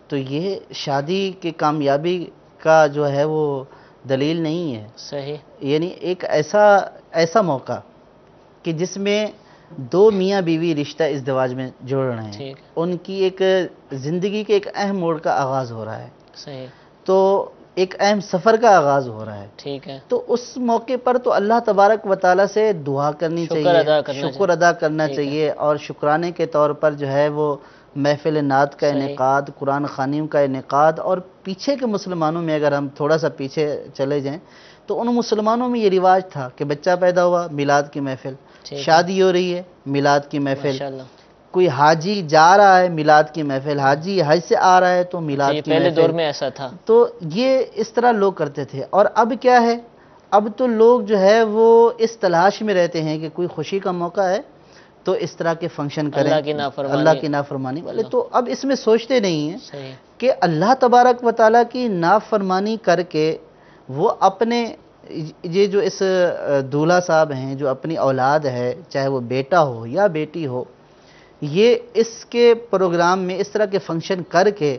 تو یہ شادی کی کامیابی کا جو ہے وہ دلیل نہیں ہے۔ صحیح۔ یعنی ایک ایسا موقع کہ جس میں دو میاں بیوی رشتہ ازدواج میں جوڑ رہے ہیں، ٹھیک۔ ان کی ایک زندگی کے ایک اہم موڑ کا آغاز ہو رہا ہے، صحیح۔ تو ایک اہم سفر کا آغاز ہو رہا ہے، ٹھیک ہے۔ تو اس موقع پر تو اللہ تبارک و تعالیٰ سے دعا کرنی شکر چاہیے، ادا کرنا شکر ادا کرنا ٹھیک ہے۔ چاہیے، اور شکرانے کے طور پر جو ہے وہ محفل نعت کا صحیح۔ انعقاد، قرآن خوانیوں کا انعقاد، اور پیچھے کے مسلمانوں میں اگر ہم تھوڑا سا پیچھے چلے جائیں تو ان مسلمانوں میں یہ رواج تھا کہ بچہ پیدا ہوا میلاد کی محفل، ٹھیک ہے۔ شادی ہو رہی ہے میلاد کی محفل، ماشاءاللہ۔ کوئی حاجی جا رہا ہے میلاد کی محفل، حاجی حج سے آ رہا ہے تو میلاد یہ کی پہلے محفل۔ دور میں ایسا تھا۔ تو یہ اس طرح لوگ کرتے تھے، اور اب کیا ہے، اب تو لوگ جو ہے وہ اس تلاش میں رہتے ہیں کہ کوئی خوشی کا موقع ہے تو اس طرح کے فنکشن کریں، اللہ کی نافرمانی، اللہ کی نافرمانی والے، تو اب اس میں سوچتے نہیں ہیں صحیح۔ کہ اللہ تبارک و تعالیٰ کی نافرمانی کر کے وہ اپنے یہ جو اس دولہا صاحب ہیں، جو اپنی اولاد ہے، چاہے وہ بیٹا ہو یا بیٹی ہو، یہ اس کے پروگرام میں اس طرح کے فنکشن کر کے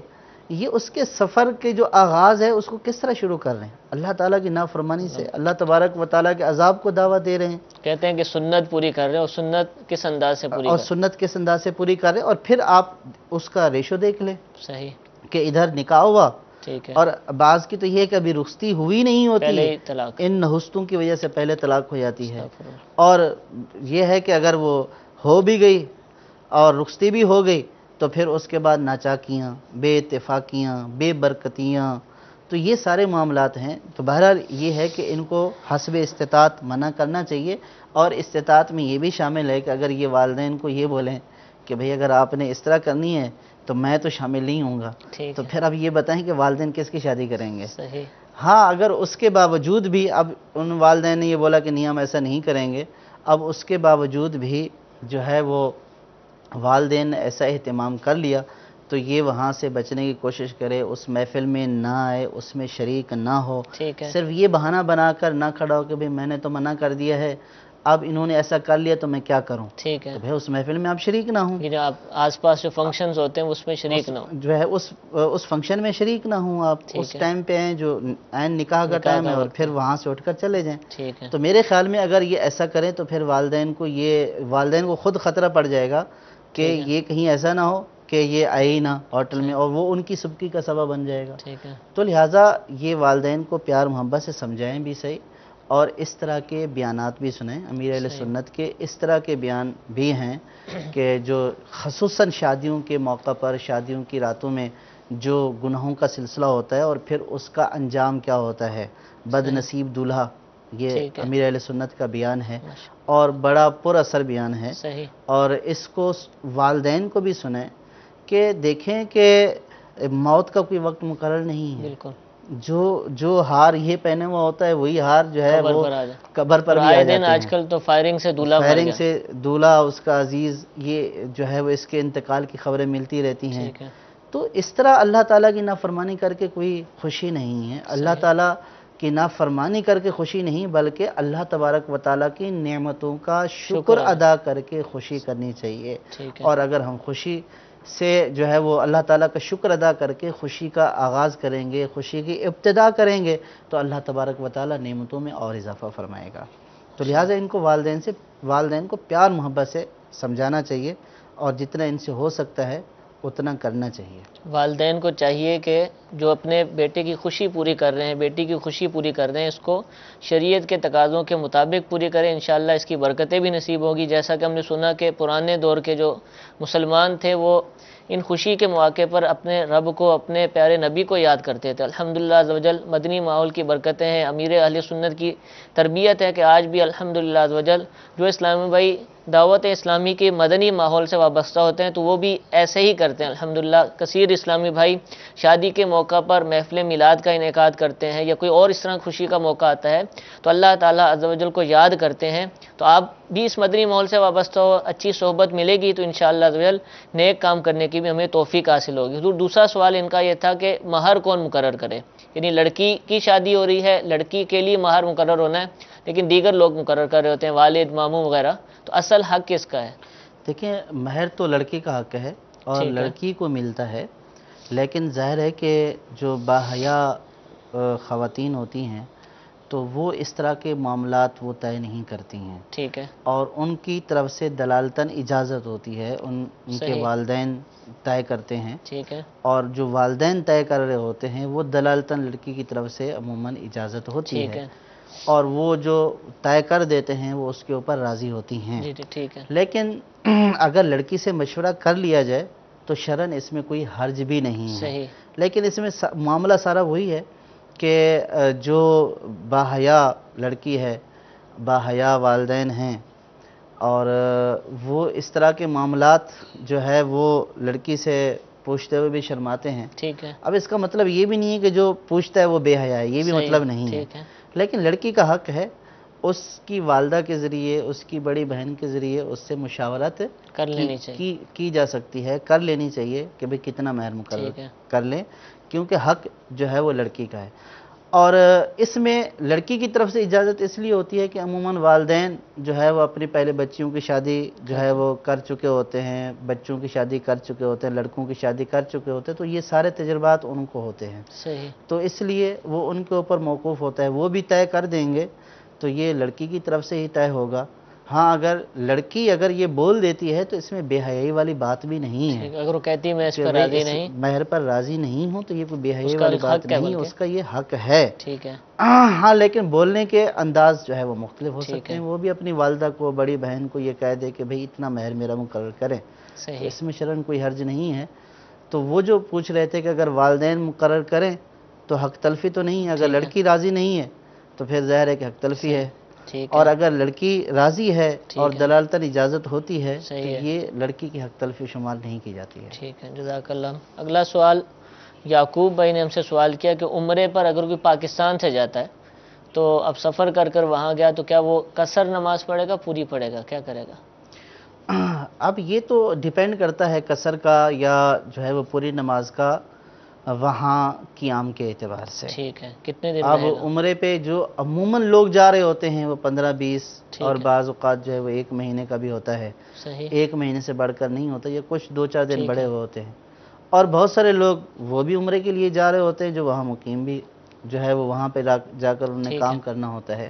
یہ اس کے سفر کے جو آغاز ہے اس کو کس طرح شروع کر رہے ہیں؟ اللہ تعالیٰ کی نافرمانی سے، اللہ تبارک و تعالیٰ کے عذاب کو دعوت دے رہے ہیں، کہتے ہیں کہ سنت پوری کر رہے ہیں، اور سنت کس انداز سے پوری اور کر رہے سنت کس انداز سے پوری کر رہے ہیں، اور پھر آپ اس کا ریشو دیکھ لیں ہیں؟ صحیح۔ کہ ادھر نکاح ہوا، ٹھیک ہے۔ اور بعض کی تو یہ ہے کہ ابھی رخصتی ہوئی نہیں ہوتی پہلے ہے، ہی طلاق۔ ان نحوستوں کی وجہ سے پہلے طلاق ہو جاتی ہے، استغفر اللہ۔ اور یہ ہے کہ اگر وہ ہو بھی گئی اور رخصتی بھی ہو گئی تو پھر اس کے بعد ناچاکیاں، بے اتفاقیاں، بے برکتیاں، تو یہ سارے معاملات ہیں۔ تو بہرحال یہ ہے کہ ان کو حسب استطاعت منع کرنا چاہیے، اور استطاعت میں یہ بھی شامل ہے کہ اگر یہ والدین کو یہ بولیں کہ بھئی اگر آپ نے اس طرح کرنی ہے تو میں تو شامل نہیں ہوں گا، ٹھیک تو ہے۔ پھر اب یہ بتائیں کہ والدین کس کی شادی کریں گے؟ صحیح۔ ہاں، اگر اس کے باوجود بھی اب ان والدین نے یہ بولا کہ نہیں ہم ایسا نہیں کریں گے، اب اس کے باوجود بھی جو ہے وہ والدین نے ایسا اہتمام کر لیا تو یہ وہاں سے بچنے کی کوشش کرے، اس محفل میں نہ آئے، اس میں شریک نہ ہو، ٹھیک ہے۔ صرف یہ بہانہ بنا کر نہ کھڑا ہو کہ بھئی میں نے تو منع کر دیا ہے، اب انہوں نے ایسا کر لیا تو میں کیا کروں؟ ٹھیک ہے۔ تو بھئی اس محفل میں آپ شریک نہ ہوں، کہ جو آپ آس پاس جو فنکشنز ہوتے ہیں اس میں شریک نہ ہو۔ جو ہے اس فنکشن میں شریک نہ ہوں، آپ ٹھیک اس ہے۔ ٹائم پہ ہیں جو عین نکاح کا نکاح ٹائم کا ہے، اور وقت پھر وہاں سے اٹھ کر چلے جائیں۔ ٹھیک ہے۔ تو میرے خیال میں اگر یہ ایسا کریں تو پھر والدین کو خود خطرہ پڑ جائے گا کہ ٹھیک ہے۔ یہ کہیں ایسا نہ ہو کہ یہ آئے ہی نہ ہوٹل میں، اور وہ ان کی سبکی کا سبب بن جائے گا۔ ٹھیک ہے۔ تو لہٰذا یہ والدین کو پیار محبت سے سمجھائیں بھی صحیح، اور اس طرح کے بیانات بھی سنیں۔ امیر اہل سنت کے اس طرح کے بیان بھی ہیں کہ جو خصوصاً شادیوں کے موقع پر، شادیوں کی راتوں میں جو گناہوں کا سلسلہ ہوتا ہے اور پھر اس کا انجام کیا ہوتا ہے، بد نصیب دولہا، یہ ٹھیک ہے۔ امیر اہل سنت کا بیان ہے اور بڑا پر اثر بیان ہے، صحیح۔ اور اس کو والدین کو بھی سنیں کہ دیکھیں کہ موت کا کوئی وقت مقرر نہیں ہے، بالکل۔ جو ہار یہ پہنے ہوا ہوتا ہے وہی ہار جو ہے قبر وہ پر آ جائے۔ قبر پر اور بھی آ آئے جاتے دن ہیں۔ آج کل تو فائرنگ سے دولہا مر فائرنگ گیا۔ سے دولہا، اس کا عزیز، یہ جو ہے وہ اس کے انتقال کی خبریں ملتی رہتی ہیں۔ ٹھیک ہے۔ تو اس طرح اللہ تعالیٰ کی نافرمانی کر کے کوئی خوشی نہیں ہے، اللہ تعالیٰ کی نافرمانی کر کے خوشی نہیں، بلکہ اللہ تبارک و تعالیٰ کی نعمتوں کا شکر ادا کر کے خوشی کرنی چاہیے۔ ٹھیک ہے۔ اور اگر ہم خوشی سے جو ہے وہ اللہ تعالیٰ کا شکر ادا کر کے خوشی کا آغاز کریں گے، خوشی کی ابتدا کریں گے، تو اللہ تبارک و تعالیٰ نعمتوں میں اور اضافہ فرمائے گا۔ تو لہٰذا ان کو والدین کو پیار محبت سے سمجھانا چاہیے، اور جتنا ان سے ہو سکتا ہے اتنا کرنا چاہیے۔ والدین کو چاہیے کہ جو اپنے بیٹے کی خوشی پوری کر رہے ہیں، بیٹی کی خوشی پوری کر رہے ہیں، اس کو شریعت کے تقاضوں کے مطابق پوری کریں، انشاءاللہ اس کی برکتیں بھی نصیب ہوگی۔ جیسا کہ ہم نے سنا کہ پرانے دور کے جو مسلمان تھے وہ ان خوشی کے مواقع پر اپنے رب کو، اپنے پیارے نبی کو یاد کرتے تھے۔ الحمدللہ عزوجل مدنی ماحول کی برکتیں ہیں، امیر اہل سنت کی تربیت ہے کہ آج بھی الحمدللہ عزوجل جو اسلامی بھائی دعوت اسلامی کے مدنی ماحول سے وابستہ ہوتے ہیں تو وہ بھی ایسے ہی کرتے ہیں۔ الحمدللہ کثیر اسلامی بھائی شادی کے موقع پر محفل میلاد کا انعقاد کرتے ہیں، یا کوئی اور اس طرح خوشی کا موقع آتا ہے تو اللہ تعالیٰ عز و جل کو یاد کرتے ہیں، تو آپ بھی اس مدنی ماحول سے وابستہ ہو، اچھی صحبت ملے گی تو انشاءاللہ عزوجل نیک کام کرنے کی بھی ہمیں توفیق حاصل ہوگی۔ دوسرا سوال ان کا یہ تھا کہ مہر کون مقرر کرے، یعنی لڑکی کی شادی ہو رہی ہے، لڑکی کے لیے مہر مقرر ہونا ہے، لیکن دیگر لوگ مقرر کر رہے ہوتے ہیں، والد، ماموں وغیرہ، تو اصل حق کس کا ہے؟ دیکھیں، مہر تو لڑکی کا حق ہے اور لڑکی کو ملتا ہے، لیکن ظاہر ہے کہ جو باحیا خواتین ہوتی ہیں تو وہ اس طرح کے معاملات وہ طے نہیں کرتی ہیں، ٹھیک ہے، اور ان کی طرف سے دلالتاً اجازت ہوتی ہے، ان کے والدین طے کرتے ہیں، ٹھیک ہے، اور جو والدین طے کر رہے ہوتے ہیں وہ دلالتاً لڑکی کی طرف سے عموماً اجازت ہوتی ہے، اور وہ جو طے کر دیتے ہیں وہ اس کے اوپر راضی ہوتی ہیں۔ جی ٹھیک ہے، لیکن اگر لڑکی سے مشورہ کر لیا جائے تو شرعاً اس میں کوئی حرج بھی نہیں ہے، صحیح، لیکن اس میں معاملہ سارا وہی ہے کہ جو باحیا لڑکی ہے، باحیا والدین ہیں، اور وہ اس طرح کے معاملات جو ہے وہ لڑکی سے پوچھتے ہوئے بھی شرماتے ہیں۔ ٹھیک ہے، اب اس کا مطلب یہ بھی نہیں ہے کہ جو پوچھتا ہے وہ بے حیا ہے، یہ بھی مطلب نہیں ہے، لیکن لڑکی کا حق ہے اس کی والدہ کے ذریعے، اس کی بڑی بہن کے ذریعے اس سے مشاورت کی جا سکتی ہے، کر لینی چاہیے کہ بھئی کتنا مہر مقرر کر لیں، کیونکہ حق جو ہے وہ لڑکی کا ہے۔ اور اس میں لڑکی کی طرف سے اجازت اس لیے ہوتی ہے کہ عموماً والدین جو ہے وہ اپنی پہلے بچیوں کی شادی جو ہے وہ کر چکے ہوتے ہیں، بچوں کی شادی کر چکے ہوتے ہیں، لڑکوں کی شادی کر چکے ہوتے ہیں، تو یہ سارے تجربات ان کو ہوتے ہیں، تو اس لیے وہ ان کے اوپر موقوف ہوتا ہے، وہ بھی طے کر دیں گے تو یہ لڑکی کی طرف سے ہی طے ہوگا۔ ہاں، اگر لڑکی یہ بول دیتی ہے تو اس میں بے حیائی والی بات بھی نہیں ہے، اگر وہ کہتی میں اس پر راضی نہیں، مہر پر راضی نہیں ہوں، تو یہ کوئی بے حیائی والی بات نہیں ہے، اس کا یہ حق ہے۔ ٹھیک ہے، ہاں، لیکن بولنے کے انداز جو ہے وہ مختلف ہو سکتے ہیں، وہ بھی اپنی والدہ کو، بڑی بہن کو یہ کہہ دے کہ بھئی اتنا مہر میرا مقرر کریں، تو اس میں شرعاً کوئی حرج نہیں ہے۔ تو وہ جو پوچھ رہے تھے کہ اگر والدین مقرر کریں تو حق تلفی تو نہیں ہے، اگر لڑکی راضی نہیں ہے تو پھر ظاہر ہے کہ حق تلفی ہے، اور اگر لڑکی راضی ہے اور دلالتاً اجازت ہوتی ہے تو یہ لڑکی کی حق تلفی شمار نہیں کی جاتی ہے۔ ٹھیک ہے، جزاک اللہ۔ اگلا سوال یعقوب بھائی نے ہم سے سوال کیا کہ عمرے پر اگر کوئی پاکستان سے جاتا ہے تو اب سفر کر وہاں گیا تو کیا وہ قصر نماز پڑھے گا، پوری پڑھے گا، کیا کرے گا؟ اب یہ تو ڈیپینڈ کرتا ہے قصر کا یا جو ہے وہ پوری نماز کا وہاں قیام کے اعتبار سے۔ ٹھیک ہے، کتنے دن اب عمرے پہ جو عموماً لوگ جا رہے ہوتے ہیں وہ 15-20 اور بعض اوقات جو ہے وہ 1 مہینے کا بھی ہوتا ہے، 1 مہینے سے بڑھ کر نہیں ہوتا، یہ کچھ 2-4 دن بڑے ہوئے ہوتے ہیں، اور بہت سارے لوگ وہ بھی عمرے کے لیے جا رہے ہوتے ہیں جو وہاں مقیم بھی جو ہے وہ وہاں پہ جا کر انہیں کام کرنا ہوتا ہے۔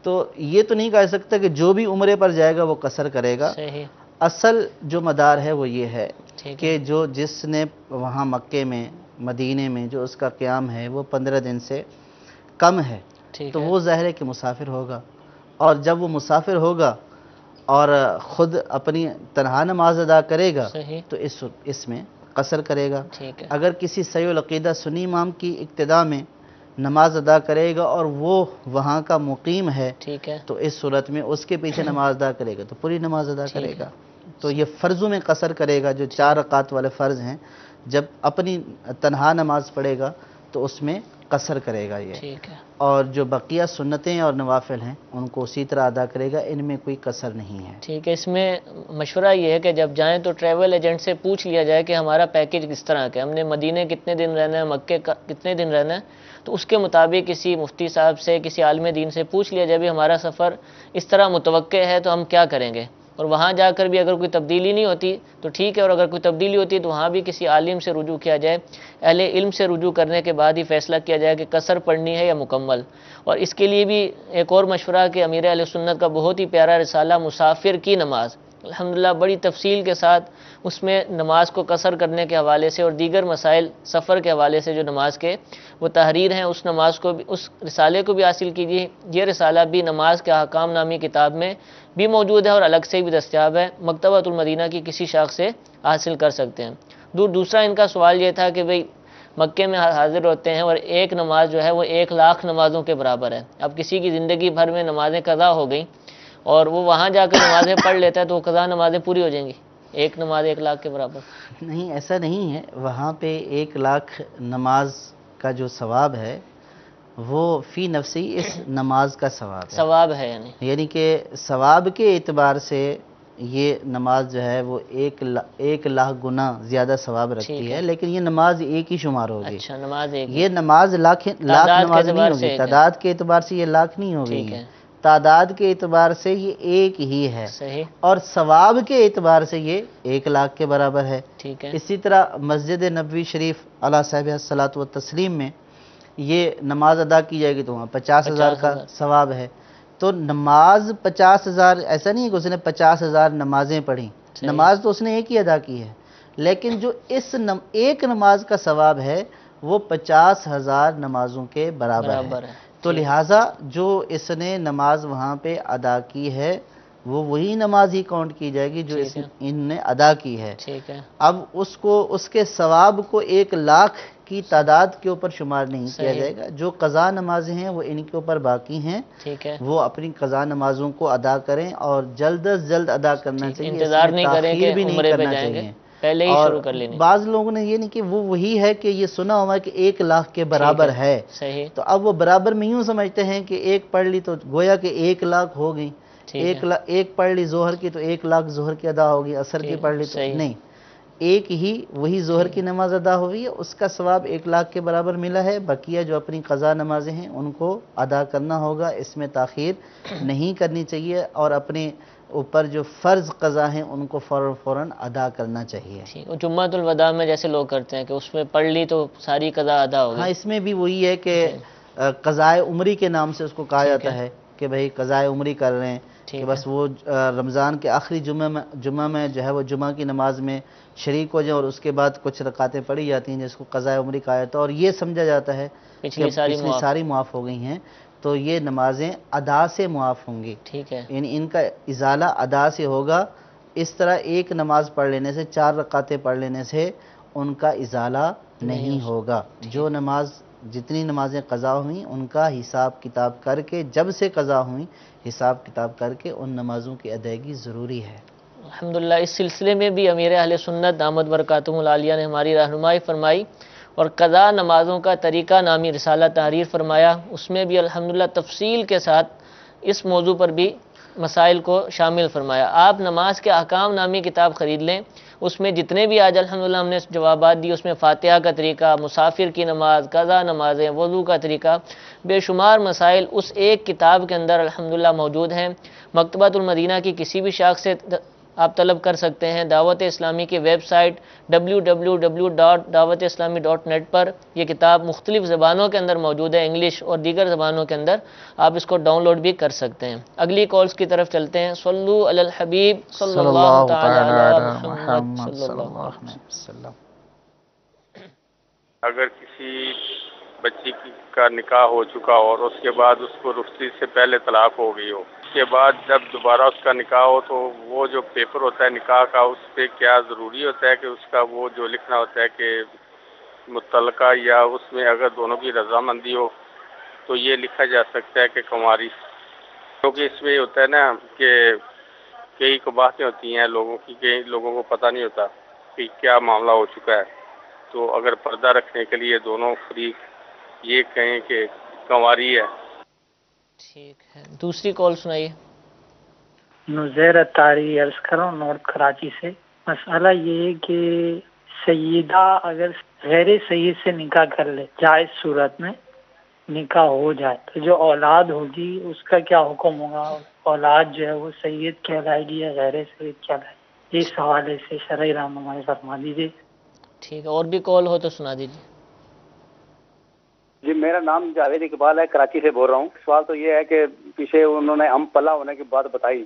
تو یہ تو نہیں کہہ سکتا کہ جو بھی عمرے پر جائے گا وہ قصر کرے گا، اصل جو مدار ہے وہ یہ ہے کہ جس نے وہاں مکے میں، مدینے میں جو اس کا قیام ہے وہ 15 دن سے کم ہے تو وہ ظاہر ہے کہ مسافر ہوگا، اور جب وہ مسافر ہوگا اور خود اپنی تنہا نماز ادا کرے گا تو اس میں قصر کرے گا۔ اگر کسی صحیح العقیدہ سنی امام کی اقتداء میں نماز ادا کرے گا اور وہ وہاں کا مقیم ہے تو اس صورت میں اس کے پیچھے نماز ادا کرے گا تو پوری نماز ادا کرے گا۔ تو یہ فرضوں میں قصر کرے گا، جو 4 رکعت والے فرض ہیں، جب اپنی تنہا نماز پڑھے گا تو اس میں قصر کرے گا یہ، اور جو بقیہ سنتیں اور نوافل ہیں ان کو اسی طرح ادا کرے گا، ان میں کوئی قصر نہیں ہے۔ ٹھیک ہے، اس میں مشورہ یہ ہے کہ جب جائیں تو ٹریول ایجنٹ سے پوچھ لیا جائے کہ ہمارا پیکیج کس طرح کا ہے، ہم نے مدینے کتنے دن رہنا ہے، مکے کتنے دن رہنا ہے، تو اس کے مطابق کسی مفتی صاحب سے، کسی عالم دین سے پوچھ لیا جائے بھی ہمارا سفر اس طرح متوقع ہے تو ہم کیا کریں گے، اور وہاں جا کر بھی اگر کوئی تبدیلی نہیں ہوتی تو ٹھیک ہے، اور اگر کوئی تبدیلی ہوتی ہے تو وہاں بھی کسی عالم سے رجوع کیا جائے، اہل علم سے رجوع کرنے کے بعد ہی فیصلہ کیا جائے کہ قصر پڑھنی ہے یا مکمل۔ اور اس کے لیے بھی ایک اور مشورہ کہ امیر اہل سنت کا بہت ہی پیارا رسالہ مسافر کی نماز، الحمدللہ بڑی تفصیل کے ساتھ اس میں نماز کو قصر کرنے کے حوالے سے اور دیگر مسائل سفر کے حوالے سے جو نماز کے وہ تحریر ہیں، اس نماز کو بھی، اس رسالے کو بھی حاصل کیجیے۔ یہ رسالہ بھی نماز کے احکام نامی کتاب میں بھی موجود ہے اور الگ سے بھی دستیاب ہے، مکتبۃ المدینہ کی کسی شاخ سے حاصل کر سکتے ہیں۔ دوسرا ان کا سوال یہ تھا کہ بھئی مکے میں حاضر ہوتے ہیں اور ایک نماز جو ہے وہ 1,00,000 نمازوں کے برابر ہے، اب کسی کی زندگی بھر میں نمازیں قضا ہو گئیں اور وہ وہاں جا کر نمازیں پڑھ لیتا ہے تو وہ قضا نمازیں پوری ہو جائیں گی، ایک نماز 1,00,000 کے برابر؟ نہیں، ایسا نہیں ہے، وہاں پہ 1,00,000 نماز کا جو ثواب ہے وہ فی نفسی اس نماز کا ثواب ہے. ثواب ہے یعنی کہ ثواب کے اعتبار سے یہ نماز جو ہے وہ 1,00,000 گنا زیادہ ثواب رکھتی ہے، لیکن یہ نماز ایک ہی شمار ہوگی. اچھا، نماز ایک، یہ نماز لاکھ نماز نہیں ہوگی، تعداد کے اعتبار سے یہ لاکھ نہیں ہوگی، تعداد کے اعتبار سے یہ ایک ہی ہے، صحیح، اور ثواب کے اعتبار سے یہ 1,00,000 کے برابر ہے. ٹھیک ہے. اسی طرح مسجد نبوی شریف علی صاحب الصلاۃ والتسلیم میں یہ نماز ادا کی جائے گی تو وہاں 50,000 کا ثواب ہے. تو نماز 50,000 ایسا نہیں ہے کہ اس نے 50,000 نمازیں پڑھیں، نماز تو اس نے ایک ہی ادا کی ہے، لیکن جو اس ایک نماز کا ثواب ہے وہ 50,000 نمازوں کے برابر ہے. تو لہٰذا جو اس نے نماز وہاں پہ ادا کی ہے وہ وہی نماز ہی کاؤنٹ کی جائے گی جو ان نے ادا کی ہے. اب اس کے ثواب کو 1,00,000 کی تعداد کے اوپر شمار نہیں کیا جائے گا. جو قضا نمازیں ہیں وہ ان کے اوپر باقی ہیں، وہ اپنی قضا نمازوں کو ادا کریں اور جلد از جلد ادا کرنا چاہیے، انتظار نہیں کریں کہ بھی نہیں کرنا چاہیے، پہلے ہی شروع کر لینی. بعض لوگوں نے یہ نہیں کہ وہ وہی ہے کہ یہ سنا ہوا کہ 1,00,000 کے برابر ہے، تو اب وہ برابر میں یوں سمجھتے ہیں کہ ایک پڑھ لی تو گویا کہ 1,00,000 ہو گئی، ایک پڑھ لی ظہر کی تو 1,00,000 ظہر کی ادا ہوگی، عصر کی پڑھ لی تو نہیں، ایک ہی وہی ظہر کی نماز ادا ہوئی ہے، اس کا ثواب 1,00,000 کے برابر ملا ہے. بقیہ جو اپنی قضا نمازیں ہیں ان کو ادا کرنا ہوگا، اس میں تاخیر نہیں کرنی چاہیے، اور اپنے اوپر جو فرض قضا ہیں ان کو فوراً ادا کرنا چاہیے. جمعۃ الوداع میں جیسے لوگ کرتے ہیں کہ اس میں پڑھ لی تو ساری قضا ادا ہوگی. ہاں، اس میں بھی وہی ہے کہ قضائے عمری کے نام سے اس کو کہا جاتا ہے کہ بھئی قضائے عمری کر رہے ہیں، کہ بس وہ رمضان کے آخری جمعہ میں جو ہے وہ جمعہ کی نماز میں شریک ہو جائیں اور اس کے بعد کچھ رکعتیں پڑھی جاتی ہیں جس کو قضائے عمری کہا جاتا ہے، اور یہ سمجھا جاتا ہے کہ پچھلی ساری معاف ہو گئی ہیں تو یہ نمازیں ادا سے معاف ہوں گی. ٹھیک ہے، یعنی ان کا ازالہ ادا سے ہوگا. اس طرح ایک نماز پڑھ لینے سے، 4 رکعتیں پڑھ لینے سے ان کا ازالہ نہیں ہوگا. جتنی نمازیں قضا ہوئیں ان کا حساب کتاب کر کے، جب سے قضا ہوئیں حساب کتاب کر کے ان نمازوں کی ادائیگی ضروری ہے. الحمدللہ اس سلسلے میں بھی امیر اہل سنت دامت برکاتہم العالیہ نے ہماری رہنمائی فرمائی اور قضا نمازوں کا طریقہ نامی رسالہ تحریر فرمایا. اس میں بھی الحمدللہ تفصیل کے ساتھ اس موضوع پر بھی مسائل کو شامل فرمایا. آپ نماز کے احکام نامی کتاب خرید لیں، اس میں جتنے بھی آج الحمدللہ ہم نے جوابات دی، اس میں فاتحہ کا طریقہ، مسافر کی نماز، قضا نمازیں، وضو کا طریقہ، بے شمار مسائل اس ایک کتاب کے اندر الحمدللہ موجود ہیں. مکتبۃ المدینہ کی کسی بھی شاخ سے آپ طلب کر سکتے ہیں. دعوت اسلامی کی ویب سائٹ www.dawatیسلامی.net پر یہ کتاب مختلف زبانوں کے اندر موجود ہے، انگلش اور دیگر زبانوں کے اندر آپ اس کو ڈاؤن لوڈ بھی کر سکتے ہیں. اگلی کالز کی طرف چلتے ہیں. صلو علی الحبیب صلی اللہ تعالی علی محمد صلی اللہ علیہ وسلم. اگر کسی بچی کا نکاح ہو چکا اور اس کے بعد اس کو رخصتی سے پہلے طلاق ہو گئی ہو، اس کے بعد جب دوبارہ اس کا نکاح ہو تو وہ جو پیپر ہوتا ہے نکاح کا، اس پہ کیا ضروری ہوتا ہے کہ اس کا وہ جو لکھنا ہوتا ہے کہ متعلقہ، یا اس میں اگر دونوں کی رضامندی ہو تو یہ لکھا جا سکتا ہے کہ کنواری؟ کیونکہ اس میں یہ ہوتا ہے نا کہ کئی باتیں ہوتی ہیں لوگوں کی، کئی لوگوں کو پتہ نہیں ہوتا کہ کیا معاملہ ہو چکا ہے. تو اگر پردہ رکھنے کے لیے دونوں فریق یہ کہیں کہ کنواری ہے. ٹھیک ہے، دوسری کال سنائیے. نزیر اتاری عرض کروں نارتھ کراچی سے. مسئلہ یہ ہے کہ سیدہ اگر غیر سید سے نکاح کر لے، جائز صورت میں نکاح ہو جائے، تو جو اولاد ہوگی اس کا کیا حکم ہوگا؟ اولاد جو ہے وہ سید کہلائے گی یا غیر سید کہلائے گی؟ اس حوالے سے شرعی رہنمائی فرما دیجیے. ٹھیک ہے، اور بھی کال ہو تو سنا دیجیے. جی، میرا نام جاوید اقبال ہے، کراچی سے بول رہا ہوں. سوال تو یہ ہے کہ پیچھے انہوں نے ہم پلہ ہونے کی بات بتائی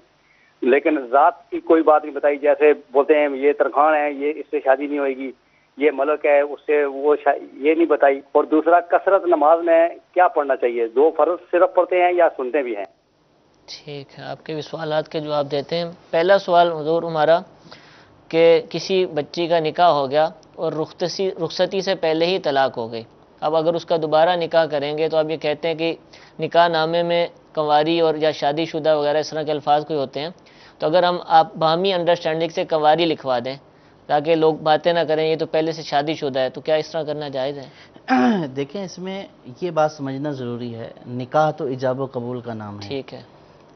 لیکن ذات کی کوئی بات نہیں بتائی. جیسے بولتے ہیں یہ ترخان ہے، یہ اس سے شادی نہیں ہوئے گی، یہ ملک ہے، اس سے وہ یہ نہیں بتائی. اور دوسرا، کثرت نماز میں کیا پڑھنا چاہیے؟ 2 فرض صرف پڑھتے ہیں یا سنتے بھی ہیں؟ ٹھیک ہے، آپ کے بھی سوالات کے جواب دیتے ہیں. پہلا سوال حضور ہمارا کہ کسی بچی کا نکاح ہو گیا اور رخصتی سے پہلے ہی طلاق ہو گئی. اب اگر اس کا دوبارہ نکاح کریں گے تو آپ یہ کہتے ہیں کہ نکاح نامے میں کنواری اور یا شادی شدہ وغیرہ اس طرح کے الفاظ کوئی ہوتے ہیں، تو اگر ہم آپ باہمی انڈرسٹینڈنگ سے کنواری لکھوا دیں تاکہ لوگ باتیں نہ کریں یہ تو پہلے سے شادی شدہ ہے، تو کیا اس طرح کرنا جائز ہے؟ دیکھیں اس میں یہ بات سمجھنا ضروری ہے، نکاح تو ایجاب و قبول کا نام ہے. ٹھیک ہے.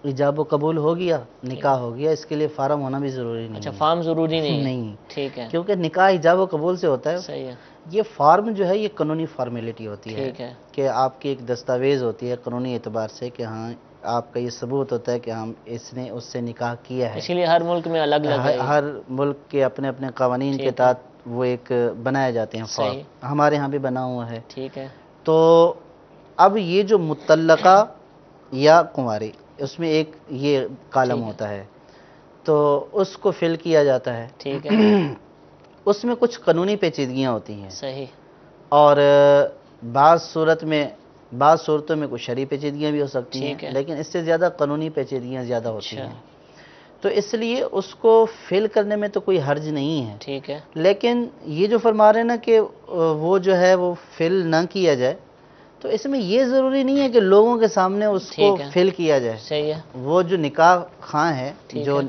ایجاب و قبول ہو گیا، نکاح ہو گیا، اس کے لیے فارم ہونا بھی ضروری نہیں. اچھا فارم ضروری نہیں؟ نہیں. ٹھیک ہے. کیونکہ نکاح ایجاب و قبول سے ہوتا ہے. صحیح ہے. یہ فارم جو ہے یہ قانونی فارمیلٹی ہوتی ہے. ٹھیک ہے. کہ آپ کی ایک دستاویز ہوتی ہے قانونی اعتبار سے کہ ہاں آپ کا یہ ثبوت ہوتا ہے کہ ہم اس نے اس سے نکاح کیا ہے. اسی لیے ہر ملک میں الگ الگ ہے. ہر ملک کے اپنے اپنے قوانین کے تحت وہ ایک بنائے جاتے ہیں فارم. ہمارے ہاں بھی بنا ہوا ہے. ٹھیک ہے. تو اب یہ جو مطلقہ یا کنواری اس میں ایک یہ کالم ہوتا ہے تو اس کو فل کیا جاتا ہے. ٹھیک ہے. اس میں کچھ قانونی پیچیدگیاں ہوتی ہیں. صحیح. اور بعض صورتوں میں کچھ شرعی پیچیدگیاں بھی ہو سکتی ہیں، لیکن اس سے زیادہ قانونی پیچیدگیاں زیادہ ہوتی ہیں. تو اس لیے اس کو فل کرنے میں تو کوئی حرج نہیں ہے. ٹھیک ہے. لیکن یہ جو فرما رہے ہیں نا کہ وہ جو ہے وہ فل نہ کیا جائے، تو اس میں یہ ضروری نہیں ہے کہ لوگوں کے سامنے اس کو فل کیا جائے. صحیح ہے. وہ جو نکاح خواں ہے، جو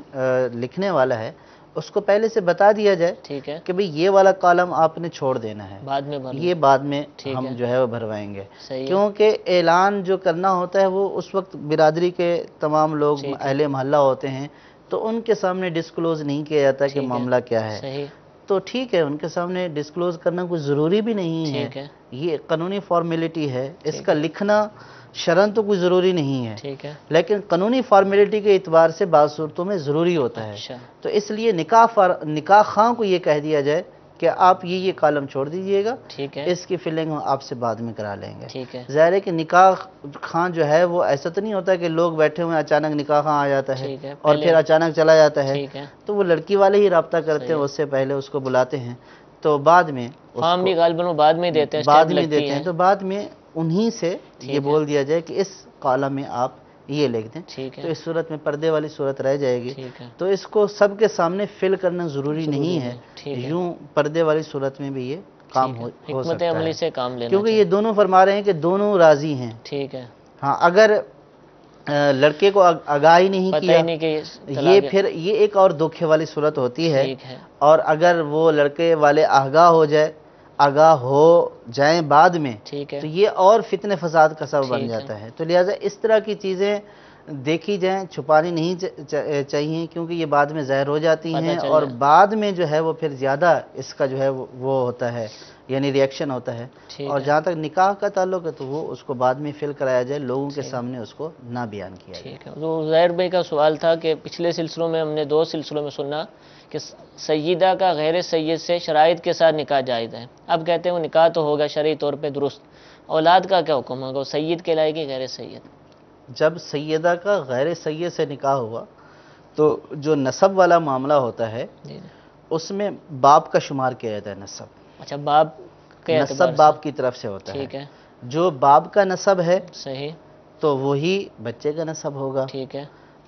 لکھنے والا ہے، اس کو پہلے سے بتا دیا جائے. ٹھیک ہے. کہ بھئی یہ والا کالم آپ نے چھوڑ دینا ہے، بعد میں یہ بعد میں ہم جو ہے وہ بھروائیں گے. کیونکہ اعلان جو کرنا ہوتا ہے وہ اس وقت برادری کے تمام لوگ اہل محلہ ہوتے ہیں، تو ان کے سامنے ڈسکلوز نہیں کیا جاتا کہ معاملہ کیا ہے. صحیح. تو ٹھیک ہے، ان کے سامنے ڈسکلوز کرنا کوئی ضروری بھی نہیں ہے. یہ قانونی فارمیلٹی ہے، اس کا لکھنا شرعاً تو کوئی ضروری نہیں ہے. ٹھیک ہے. لیکن قانونی فارمیلٹی کے اعتبار سے بعض صورتوں میں ضروری ہوتا ہے. تو اس لیے نکاح خواں کو یہ کہہ دیا جائے کہ آپ یہ کالم چھوڑ دیجئے گا، اس کی فلنگ ہم آپ سے بعد میں کرا لیں گے. ظاہر ہے کہ نکاح خواں جو ہے وہ ایسا تو نہیں ہوتا کہ لوگ بیٹھے ہوئے اچانک نکاح خواں آ جاتا ہے اور پھر اچانک چلا جاتا ہے. تو وہ لڑکی والے ہی رابطہ کرتے ہیں، اس سے پہلے اس کو بلاتے ہیں، تو بعد میں فارم بھی غالباً بعد میں دیتے ہیں. تو بعد میں انہی سے یہ بول دیا جائے کہ اس کالم میں آپ یہ لکھ دیں. تو اس صورت میں پردے والی صورت رہ جائے گی. تو اس کو سب کے سامنے فل کرنا ضروری نہیں ہے. یوں پردے والی صورت میں بھی یہ کام ہو سکتا عملی سے کام ہے، لینا کیونکہ یہ دونوں فرما رہے ہیں کہ دونوں راضی ہیں. ٹھیک ہے. ہاں اگر لڑکے کو آگاہی نہیں کیا، یہ پھر یہ ایک اور دھوکے والی صورت ہوتی ہے. اور اگر وہ لڑکے والے آگاہ ہو جائیں بعد میں، تو یہ اور فتنہ فساد کا سبب بن جاتا ہے. تو لہٰذا اس طرح کی چیزیں دیکھی جائیں، چھپانی نہیں چاہیے، کیونکہ یہ بعد میں ظاہر ہو جاتی ہیں اور بعد میں جو ہے وہ پھر زیادہ اس کا جو ہے وہ ہوتا ہے، یعنی ریئیکشن ہوتا ہے. اور جہاں تک نکاح کا تعلق ہے تو وہ اس کو بعد میں فل کرایا جائے، لوگوں کے سامنے اس کو نہ بیان کیا جائے. تو ظاہر بھائی کا سوال تھا کہ پچھلے سلسلوں میں ہم نے 2 سلسلوں میں سنا کہ سیدہ کا غیر سید سے شرائط کے ساتھ نکاح جائز ہے. اب کہتے ہیں وہ نکاح تو ہوگا شرعی طور پہ درست، اولاد کا کیا حکم ہوگا؟ وہ سید کہلائے گی غیر سید؟ جب سیدہ کا غیر سید سے نکاح ہوا تو جو نسب والا معاملہ ہوتا ہے اس میں باپ کا شمار کیا جاتا ہے. نسب، اچھا باپ کے نسب باپ کی طرف سے ہوتا ہے. ٹھیک ہے. جو باپ کا نسب ہے صحیح تو وہی بچے کا نسب ہوگا. ٹھیک ہے.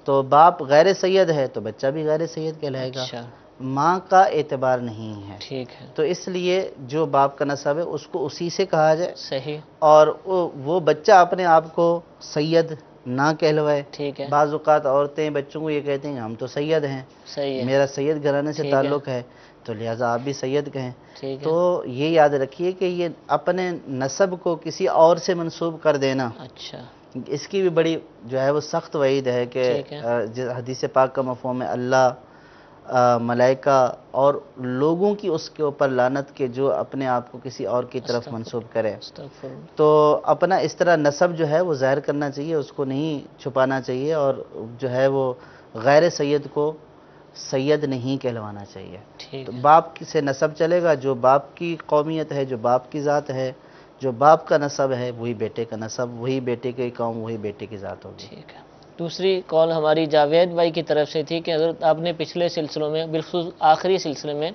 تو باپ غیر سید ہے تو بچہ بھی غیر سید کہلائے گا. ماں کا اعتبار نہیں ہے. ٹھیک ہے. تو اس لیے جو باپ کا نسب ہے اس کو اسی سے کہا جائے. صحیح. اور وہ بچہ اپنے آپ کو سید نہ کہلوائے. ٹھیک ہے. بعض اوقات عورتیں بچوں کو یہ کہتے ہیں ہم تو سید ہیں، صحیح ہے، میرا سید گھرانے سے تعلق ہے، تو لہٰذا آپ بھی سید کہیں. تو یہ یاد رکھیے کہ یہ اپنے نسب کو کسی اور سے منسوب کر دینا، اچھا، اس کی بھی بڑی جو ہے وہ سخت وعید ہے کہ حدیث پاک کا مفہوم ہے اللہ، ملائکہ اور لوگوں کی اس کے اوپر لعنت کے جو اپنے آپ کو کسی اور کی طرف منسوب کرے. تو اپنا اس طرح نسب جو ہے وہ ظاہر کرنا چاہیے، اس کو نہیں چھپانا چاہیے، اور جو ہے وہ غیر سید کو سید نہیں کہلوانا چاہیے. تو باپ سے نسب چلے گا، جو باپ کی قومیت ہے، جو باپ کی ذات ہے، جو باپ کا نسب ہے وہی بیٹے کا نسب، وہی بیٹے کی قوم، وہی بیٹے کی ذات ہوگی. ٹھیک ہے. دوسری کال ہماری جاوید بھائی کی طرف سے تھی کہ حضرت آپ نے پچھلے سلسلوں میں بالخصوص آخری سلسلے میں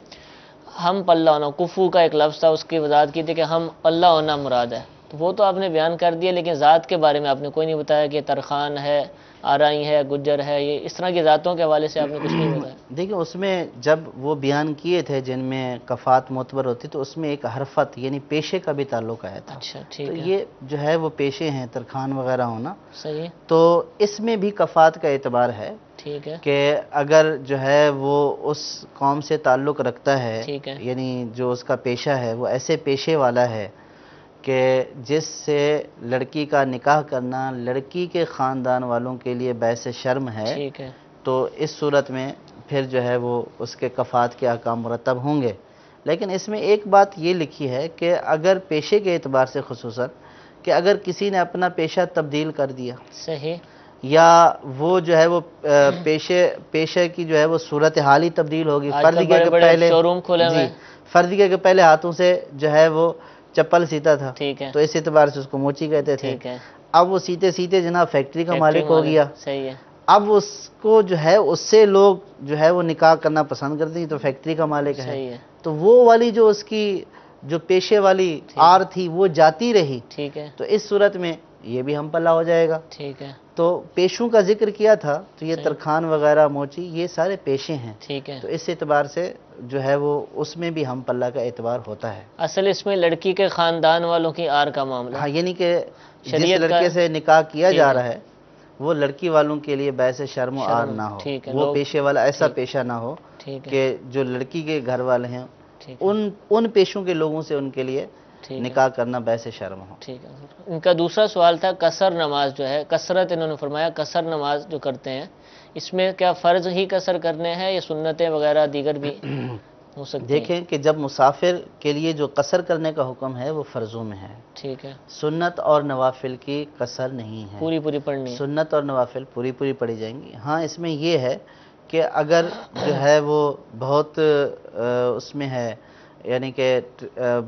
ہم پلہ ہونا، کفو کا ایک لفظ تھا، اس کی وضاحت کی تھی کہ ہم پلہ ہونا مراد ہے. تو وہ تو آپ نے بیان کر دیا، لیکن ذات کے بارے میں آپ نے کوئی نہیں بتایا کہ ترخان ہے، آرائی ہے، گجر ہے، یہ اس طرح کی ذاتوں کے حوالے سے آپ نے کچھ نہیں بتایا. دیکھیں اس میں جب وہ بیان کیے تھے جن میں کفات معتبر ہوتی تو اس میں ایک حرفت یعنی پیشے کا بھی تعلق آیا تھا. اچھا ٹھیک تو ہے. یہ جو ہے وہ پیشے ہیں، ترخان وغیرہ ہونا. صحیح. تو اس میں بھی کفات کا اعتبار ہے. ٹھیک ہے. کہ اگر جو ہے وہ اس قوم سے تعلق رکھتا ہے، ٹھیک ہے، یعنی جو اس کا پیشہ ہے وہ ایسے پیشے والا ہے کہ جس سے لڑکی کا نکاح کرنا لڑکی کے خاندان والوں کے لیے باعث شرم ہے، ٹھیک ہے، تو اس صورت میں پھر جو ہے وہ اس کے کفات کے احکام مرتب ہوں گے۔ لیکن اس میں ایک بات یہ لکھی ہے کہ اگر پیشے کے اعتبار سے خصوصاً کہ اگر کسی نے اپنا پیشہ تبدیل کر دیا، صحیح، یا وہ جو ہے وہ پیشے کی جو ہے وہ صورتحال ہی تبدیل ہوگی، آج فرض کل کیا بڑے کہ بڑے پہلے شو روم کھلے ہوئے جی فرض کیا کہ پہلے ہاتھوں سے جو ہے وہ چپل سیتا تھا، ٹھیک ہے، تو اس اعتبار سے اس کو موچی کہتے تھے، ٹھیک ہے، اب وہ سیتے سیتے جناب فیکٹری کا مالک ہو گیا، صحیح ہے، اب اس کو جو ہے اس سے لوگ جو ہے وہ نکاح کرنا پسند کرتے ہیں، تو فیکٹری کا مالک ہے، صحیح ہے، تو وہ والی جو اس کی جو پیشے والی آر تھی وہ جاتی رہی، ٹھیک ہے، تو اس صورت میں یہ بھی ہم پلہ ہو جائے گا۔ ٹھیک ہے، تو پیشوں کا ذکر کیا تھا، تو یہ ترخان وغیرہ موچی یہ سارے پیشے ہیں، ٹھیک ہے، تو اس اعتبار سے جو ہے وہ اس میں بھی ہم پلہ کا اعتبار ہوتا ہے۔ اصل اس میں لڑکی کے خاندان والوں کی آر کا معاملہ، ہاں، یعنی کہ جس شریعت کا لڑکے سے نکاح کیا جا رہا ہے وہ لڑکی والوں کے لیے باعث شرم و عار نہ ہو، ٹھیک ہے، وہ پیشے والا ایسا پیشہ نہ ہو ٹھیک ہے، کہ جو لڑکی کے گھر والے ہیں ٹھیک ہے، ان پیشوں کے لوگوں سے ان کے لیے نکاح کرنا باعث شرم ہو۔ ٹھیک ہے، ان کا دوسرا سوال تھا قصر نماز جو ہے، کثرت انہوں نے فرمایا قصر نماز جو کرتے ہیں اس میں کیا فرض ہی قصر کرنے ہیں یا سنتیں وغیرہ دیگر بھی ہو سکتی ہیں؟ دیکھیں کہ جب مسافر کے لیے جو قصر کرنے کا حکم ہے وہ فرضوں میں ہے، ٹھیک ہے، سنت اور نوافل کی قصر نہیں ہے، پوری پوری پڑھنی ہے، سنت اور نوافل پوری پوری پڑھی جائیں گی۔ ہاں، اس میں یہ ہے کہ اگر جو ہے وہ بہت اس میں ہے، یعنی کہ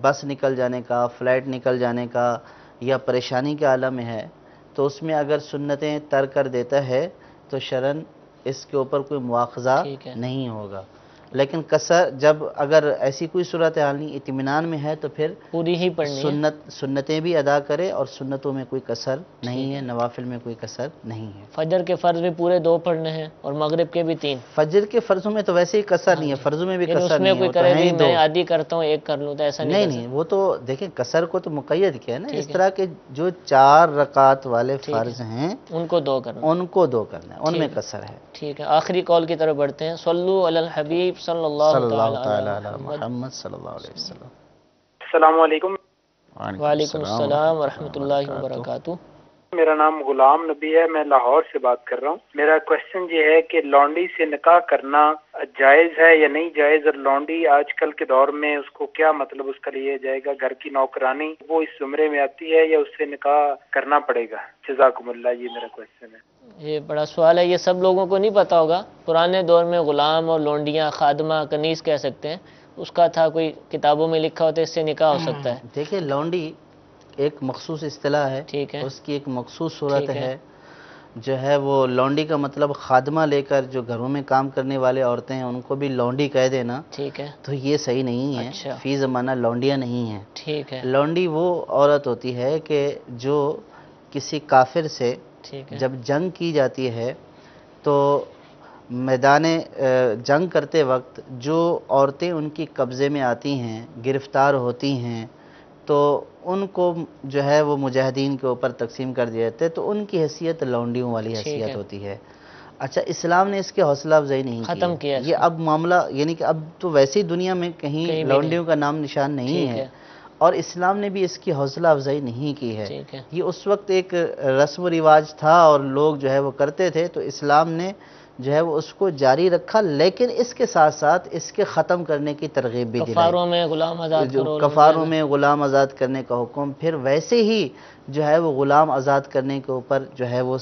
بس نکل جانے کا، فلائٹ نکل جانے کا یا پریشانی کے عالم میں ہے، تو اس میں اگر سنتیں ترک کر دیتا ہے تو شرعاً اس کے اوپر کوئی مواخذہ نہیں ہوگا۔ لیکن قصر جب اگر ایسی کوئی صورتحال نہیں، اطمینان میں ہے، تو پھر پوری ہی پڑھنی ہے، سنتیں بھی ادا کرے اور سنتوں میں کوئی قصر نہیں ہے، نوافل میں کوئی قصر نہیں ہے۔ فجر کے فرض بھی پورے 2 پڑھنے ہیں اور مغرب کے بھی 3۔ فجر کے فرضوں میں تو ویسے ہی قصر نہیں ہے، فرضوں میں بھی قصر اس میں نہیں ہے، کوئی وہ تو کرے ہیں بھی ہی 2۔ میں آدھی کرتا ہوں 1 کر لوں تو ایسا نہیں، نہیں، وہ تو دیکھیں قصر کو تو مقید کیا ہے نا، اس طرح کے جو 4 رکعت والے فرض ہیں ان کو 2 کرنا، ان کو 2 کرنا ہے، ان میں قصر ہے۔ ٹھیک ہے، آخری کال کی طرف بڑھتے ہیں۔ صلو علی الحبیب صلی اللہ تعالی علی محمد صلی اللہ علیہ وسلم۔ السلام علیکم۔ وعلیکم السلام ورحمۃ اللہ وبرکاتہ۔ میرا نام غلام نبی ہے، میں لاہور سے بات کر رہا ہوں۔ میرا کوشچن یہ ہے کہ لونڈی سے نکاح کرنا جائز ہے یا نہیں جائز، اور لونڈی آج کل کے دور میں اس کو کیا مطلب اس کا لیا جائے گا، گھر کی نوکرانی، وہ اس زمرے میں آتی ہے یا اس سے نکاح کرنا پڑے گا؟ جزاکم اللہ، یہ میرا کوشچن ہے۔ یہ بڑا سوال ہے، یہ سب لوگوں کو نہیں پتا ہوگا۔ پرانے دور میں غلام اور لونڈیاں، خادمہ، کنیز کہہ سکتے ہیں، اس کا تھا کوئی کتابوں میں لکھا ہوتا ہے اس سے نکاح ہو سکتا ہے۔ دیکھیں لونڈی ایک مخصوص اصطلاح ہے، اس کی ایک مخصوص صورت ہے، جو ہے وہ لونڈی کا مطلب خادمہ لے کر جو گھروں میں کام کرنے والے عورتیں ہیں ان کو بھی لونڈی کہہ دینا، ٹھیک ہے، تو یہ صحیح نہیں ہے، فی زمانہ لونڈیاں نہیں ہیں۔ ٹھیک ہے، لونڈی وہ عورت ہوتی ہے کہ جو کسی کافر سے جب جنگ کی جاتی ہے تو میدان جنگ کرتے وقت جو عورتیں ان کی قبضے میں آتی ہیں، گرفتار ہوتی ہیں، تو ان کو جو ہے وہ مجاہدین کے اوپر تقسیم کر دیا جاتا ہے، تو ان کی حیثیت لونڈیوں والی حیثیت ہوتی ہے۔ اچھا، اسلام نے اس کی حوصلہ افزائی نہیں ختم کیا، یہ اب معاملہ یعنی کہ اب تو ویسی دنیا میں کہیں لونڈیوں کا نام نشان نہیں ہے، اور اسلام نے بھی اس کی حوصلہ افزائی نہیں کی ہے۔ یہ اس وقت ایک رسم و رواج تھا اور لوگ جو ہے وہ کرتے تھے، تو اسلام نے جو ہے وہ اس کو جاری رکھا، لیکن اس کے ساتھ ساتھ اس کے ختم کرنے کی ترغیب بھی دلائی۔ کفاروں میں غلام آزاد کرو، کفاروں میں غلام آزاد کرنے کا حکم، پھر ویسے ہی جو ہے وہ غلام آزاد کرنے کے اوپر جو ہے وہ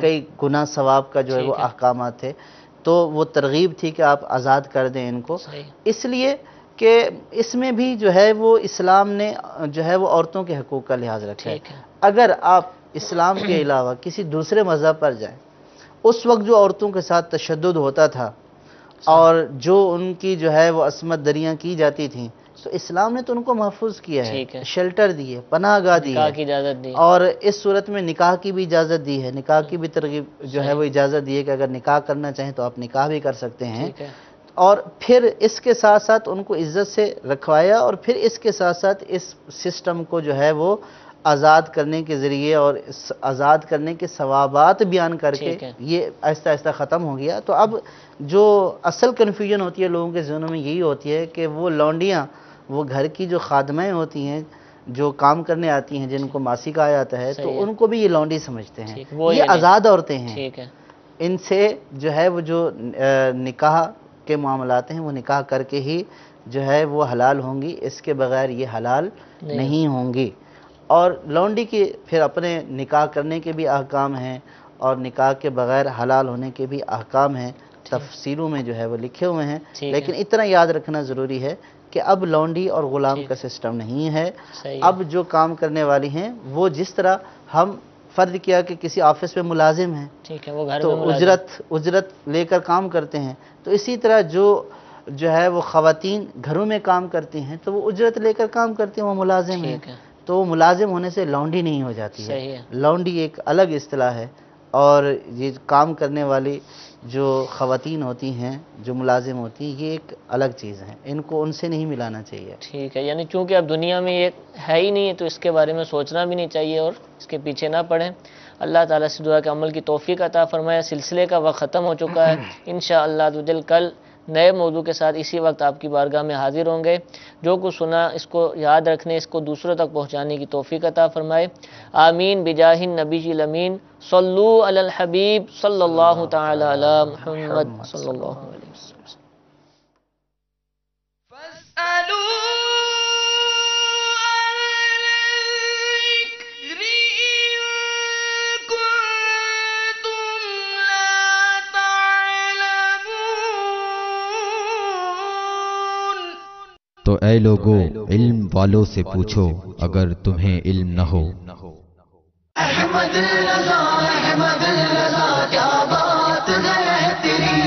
کئی گناہ ثواب کا جو ہے وہ احکامات تھے، تو وہ ترغیب تھی کہ آپ آزاد کر دیں ان کو، اس لیے کہ اس میں بھی جو ہے وہ اسلام نے جو ہے وہ عورتوں کے حقوق کا لحاظ رکھا ہے۔ اگر آپ اسلام کے علاوہ کسی دوسرے مذہب پر جائیں، اس وقت جو عورتوں کے ساتھ تشدد ہوتا تھا اور جو ان کی جو ہے وہ عصمت دریاں کی جاتی تھیں، تو اسلام نے تو ان کو محفوظ کیا ہے، شیلٹر دیے، پناہ گاہ دی ہے، اور اس صورت میں نکاح کی بھی اجازت دی ہے، نکاح کی بھی ترغیب جو ہے وہ اجازت دی ہے کہ اگر نکاح کرنا چاہیں تو آپ نکاح بھی کر سکتے ہیں، اور پھر اس کے ساتھ ساتھ ان کو عزت سے رکھوایا، اور پھر اس کے ساتھ ساتھ اس سسٹم کو جو ہے وہ آزاد کرنے کے ذریعے اور آزاد کرنے کے ثوابات بیان کر کے یہ آہستہ آہستہ ختم ہو گیا۔ تو اب جو اصل کنفیوژن ہوتی ہے لوگوں کے ذہنوں میں یہی ہوتی ہے کہ وہ لونڈیاں، وہ گھر کی جو خادمائیں ہوتی ہیں، جو کام کرنے آتی ہیں جن کو ماسی کہا جاتا ہے تو ان کو بھی یہ لونڈی سمجھتے ہیں. یہ یعنی آزاد عورتیں ہیں. ان سے جو ہے وہ جو نکاح کے معاملات ہیں وہ نکاح کر کے ہی جو ہے وہ حلال ہوں گی، اس کے بغیر یہ حلال نہیں ہوں گی. اور لونڈی کے پھر اپنے نکاح کرنے کے بھی احکام ہیں اور نکاح کے بغیر حلال ہونے کے بھی احکام ہیں، تفصیلوں میں جو ہے وہ لکھے ہوئے ہیں. لیکن اتنا یاد رکھنا ضروری ہے کہ اب لونڈی اور غلام کا سسٹم نہیں ہے. اب جو کام کرنے والی ہیں وہ جس طرح ہم فرض کیا کہ کسی آفس میں ملازم ہیں تو اجرت لے کر کام کرتے ہیں، تو اسی طرح جو ہے وہ خواتین گھروں میں کام کرتی ہیں تو وہ اجرت لے کر کام کرتی ہیں، وہ ملازم ہیں. تو ملازم ہونے سے لونڈی نہیں ہو جاتی ہے. لونڈی ایک الگ اصطلاح ہے، اور یہ کام کرنے والی جو خواتین ہوتی ہیں جو ملازم ہوتی ہیں یہ ایک الگ چیز ہے، ان کو ان سے نہیں ملانا چاہیے. ٹھیک ہے، یعنی چونکہ اب دنیا میں یہ ہے ہی نہیں ہے تو اس کے بارے میں سوچنا بھی نہیں چاہیے اور اس کے پیچھے نہ پڑیں. اللہ تعالیٰ سے دعا کہ عمل کی توفیق عطا فرمائے. سلسلے کا وقت ختم ہو چکا ہے. انشاءاللہ عزوجل کل نئے موضوع کے ساتھ اسی وقت آپ کی بارگاہ میں حاضر ہوں گے. جو کچھ سنا اس کو یاد رکھنے، اس کو دوسروں تک پہنچانے کی توفیق عطا فرمائے. آمین بجاہ النبی الامین. صلو علی الحبیب صلی اللہ تعالی علی محمد صلی اللہ علیہ وسلم. تو اے لوگو علم والوں سے پوچھو اگر تمہیں علم نہ ہو. احمد رضا کیا بات ہے تیری،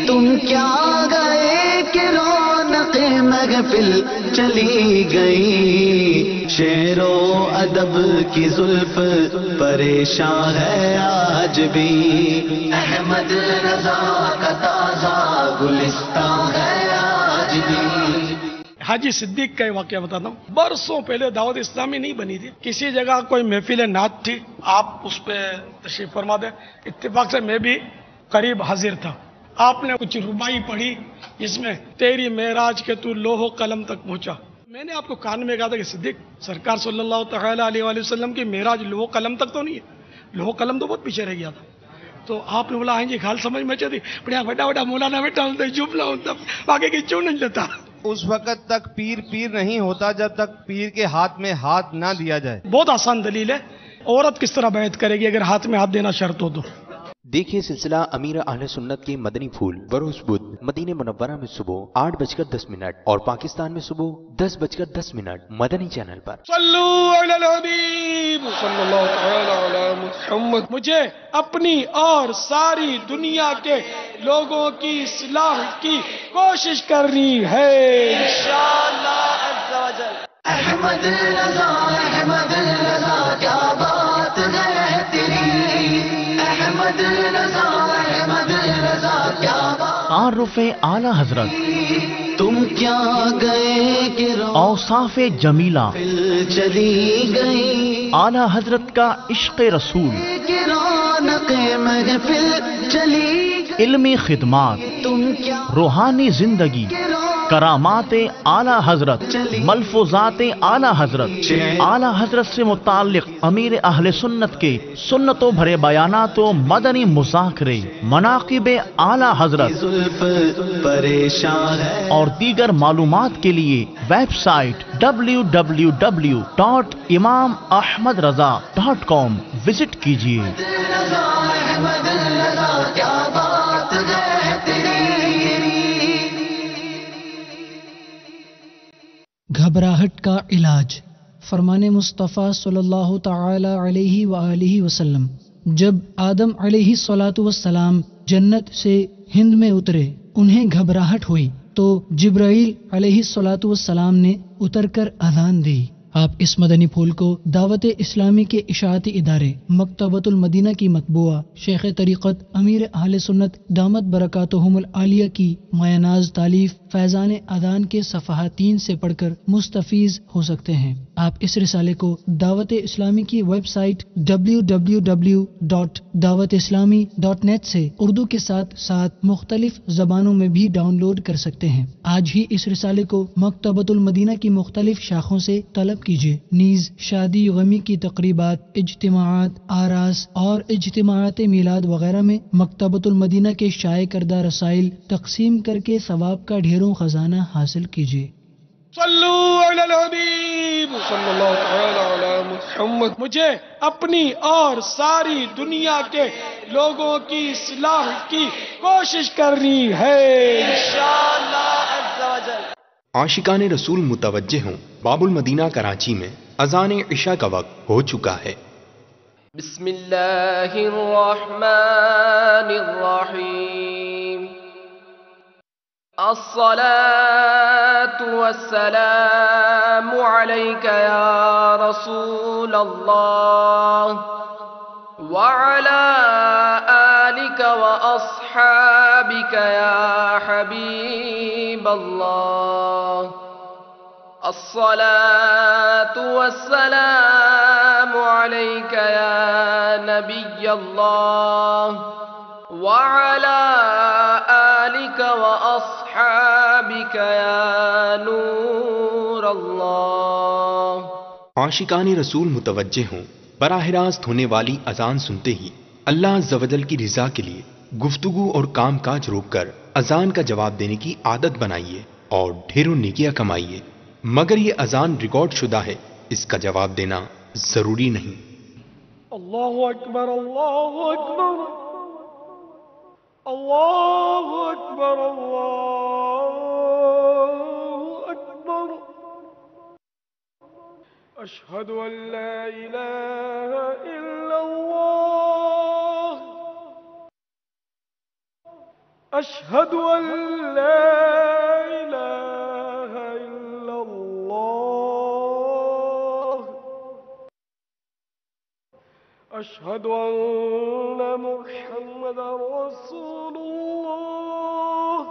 تم کیا گئے کہ رونق محفل چلی گئی. شعر و ادب کی زلف پریشان ہے آج بھی، احمد رضا کا تازہ گلستان ہے آج بھی. حاجی صدیق کا واقعہ بتاتا ہوں. برسوں پہلے دعوت اسلامی نہیں بنی تھی، کسی جگہ کوئی محفل نعت تھی، آپ اس پہ تشریف فرما دیں. اتفاق سے میں بھی قریب حاضر تھا. آپ نے کچھ ربائی پڑھی جس میں تیری معراج کے تو لوح و قلم تک پہنچا. میں نے آپ کو کان میں کہا تھا کہ صدیق سرکار صلی اللہ تعالی علیہ وآلہ وسلم کی معراج لوح و قلم تک تو نہیں ہے، لوح و قلم تو بہت پیچھے رہ گیا تھا. تو آپ نے بولا ہاں جی گال سمجھ میں چاہتی بڑا بڑا بڑا مولانا بیٹا ہوتا چپ نہ ہوتا آگے کی چون نہیں لیتا. اس وقت تک پیر نہیں ہوتا جب تک پیر کے ہاتھ میں ہاتھ نہ دیا جائے. بہت آسان دلیل ہے. عورت کس طرح بیعت کرے گی اگر ہاتھ میں ہاتھ دینا شرط ہو تو؟ دیکھیے سلسلہ امیر اہل سنت کے مدنی پھول بروز بدھ مدینہ منورہ میں صبح 8:10 اور پاکستان میں صبح 10:10 مدنی چینل پر. صلو علی الحبیب صلی اللہ تعالی علی محمد. مجھے اپنی اور ساری دنیا کے لوگوں کی اصلاح کی کوشش کرنی ہے انشاءاللہ عز و جل. احمد رضا کیا بات ہے تیری، احمد رضا کیا بات. تعارف اعلی حضرت تم کیا گئے کہ اوصاف جمیلہ چلی گئی، اعلی حضرت کا عشق رسول، کہ رونق محفل چلی گئی، علمی خدمات، تم کیا روحانی زندگی، کرامات اعلی حضرت، ملفوظات اعلی حضرت، اعلی حضرت سے متعلق امیر اہل سنت کے سنتوں بھرے بیانات و مدنی مذاکرے، مناقب اعلی حضرت پریشان ہے اور دیگر معلومات کے لیے ویب سائٹ www.imamaahmadraza.com وزٹ کیجیے. گھبراہٹ کا علاج. فرمان مصطفیٰ صلی اللہ تعالی علیہ وآلہ وسلم جب آدم علیہ السلام جنت سے ہند میں اترے انہیں گھبراہٹ ہوئی تو جبرائیل علیہ السلام نے اتر کر اذان دی. آپ اس مدنی پھول کو دعوت اسلامی کے اشاعتی ادارے مکتبۃ المدینہ کی مطبوعہ شیخ طریقت امیر اہل سنت دامت برکاتہم العالیہ کی مایہ ناز تالیف فیضان اذان کے صفحہ 3 سے پڑھ کر مستفیض ہو سکتے ہیں۔ آپ اس رسالے کو دعوت اسلامی کی ویب سائٹ www.dawatislami.net سے اردو کے ساتھ ساتھ مختلف زبانوں میں بھی ڈاؤن لوڈ کر سکتے ہیں۔ آج ہی اس رسالے کو مکتبۃ المدینہ کی مختلف شاخوں سے طلب کیجیے۔ نیز شادی غمی کی تقریبات، اجتماعات، آراس اور اجتماعات میلاد وغیرہ میں مکتبۃ المدینہ کے شائع کردہ رسائل تقسیم کر کے ثواب کا ڈھیروں خزانہ حاصل کیجیے۔ صلو علی الحبیب صلی اللہ تعالی علی محمد۔ مجھے اپنی اور ساری دنیا کے لوگوں کی اصلاح کی کوشش کرنی ہے انشاءاللہ عز و جل۔ عاشقان رسول متوجہ ہوں، باب المدینہ کراچی میں اذان عشاء کا وقت ہو چکا ہے۔ بسم اللہ الرحمن الرحیم۔ الصلاة والسلام عليك يا رسول الله وعلى آلك وأصحابك يا حبيب الله۔ الصلاة والسلام عليك يا نبي الله وعلى آلك وأصحابك يا نور الله۔ عاشقان رسول متوجہ ہوں، براہ راست ہونے والی اذان سنتے ہی اللہ عز و جل کی رضا کے لیے گفتگو اور کام کاج روک کر اذان کا جواب دینے کی عادت بنائیے اور ڈھیروں نیکیاں کمائیے، مگر یہ اذان ریکارڈ شدہ ہے، اس کا جواب دینا ضروری نہیں۔ اللہ اکبر اللہ اکبر اللہ اکبر اللہ اکبر، اشہد ان لا الہ الا اللہ، اشہد ان لا الہ الا اللہ، اشہد ان محمد رسول اللہ،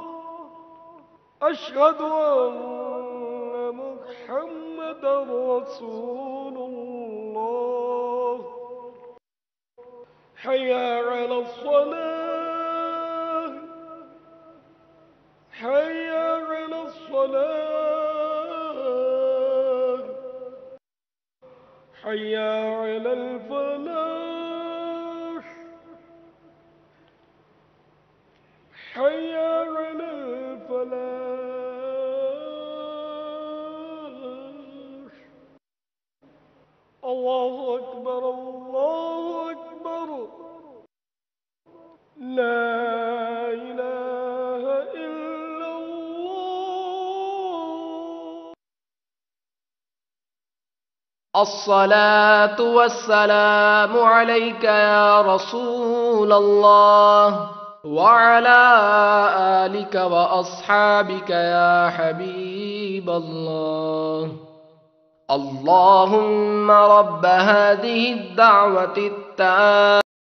اشہد ان محمد رسول اللہ، حی علی الصلاة، حی علی الصلاة، حی علی الفلاح، حی علی الفلاح۔ اللہ اکبر اللہ اکبر، لا الہ الا اللہ۔ الصلاة والسلام عليك يا رسول الله وعلى آلك وأصحابك يا حبيب الله۔ اللهم رب هذه الدعوة التامة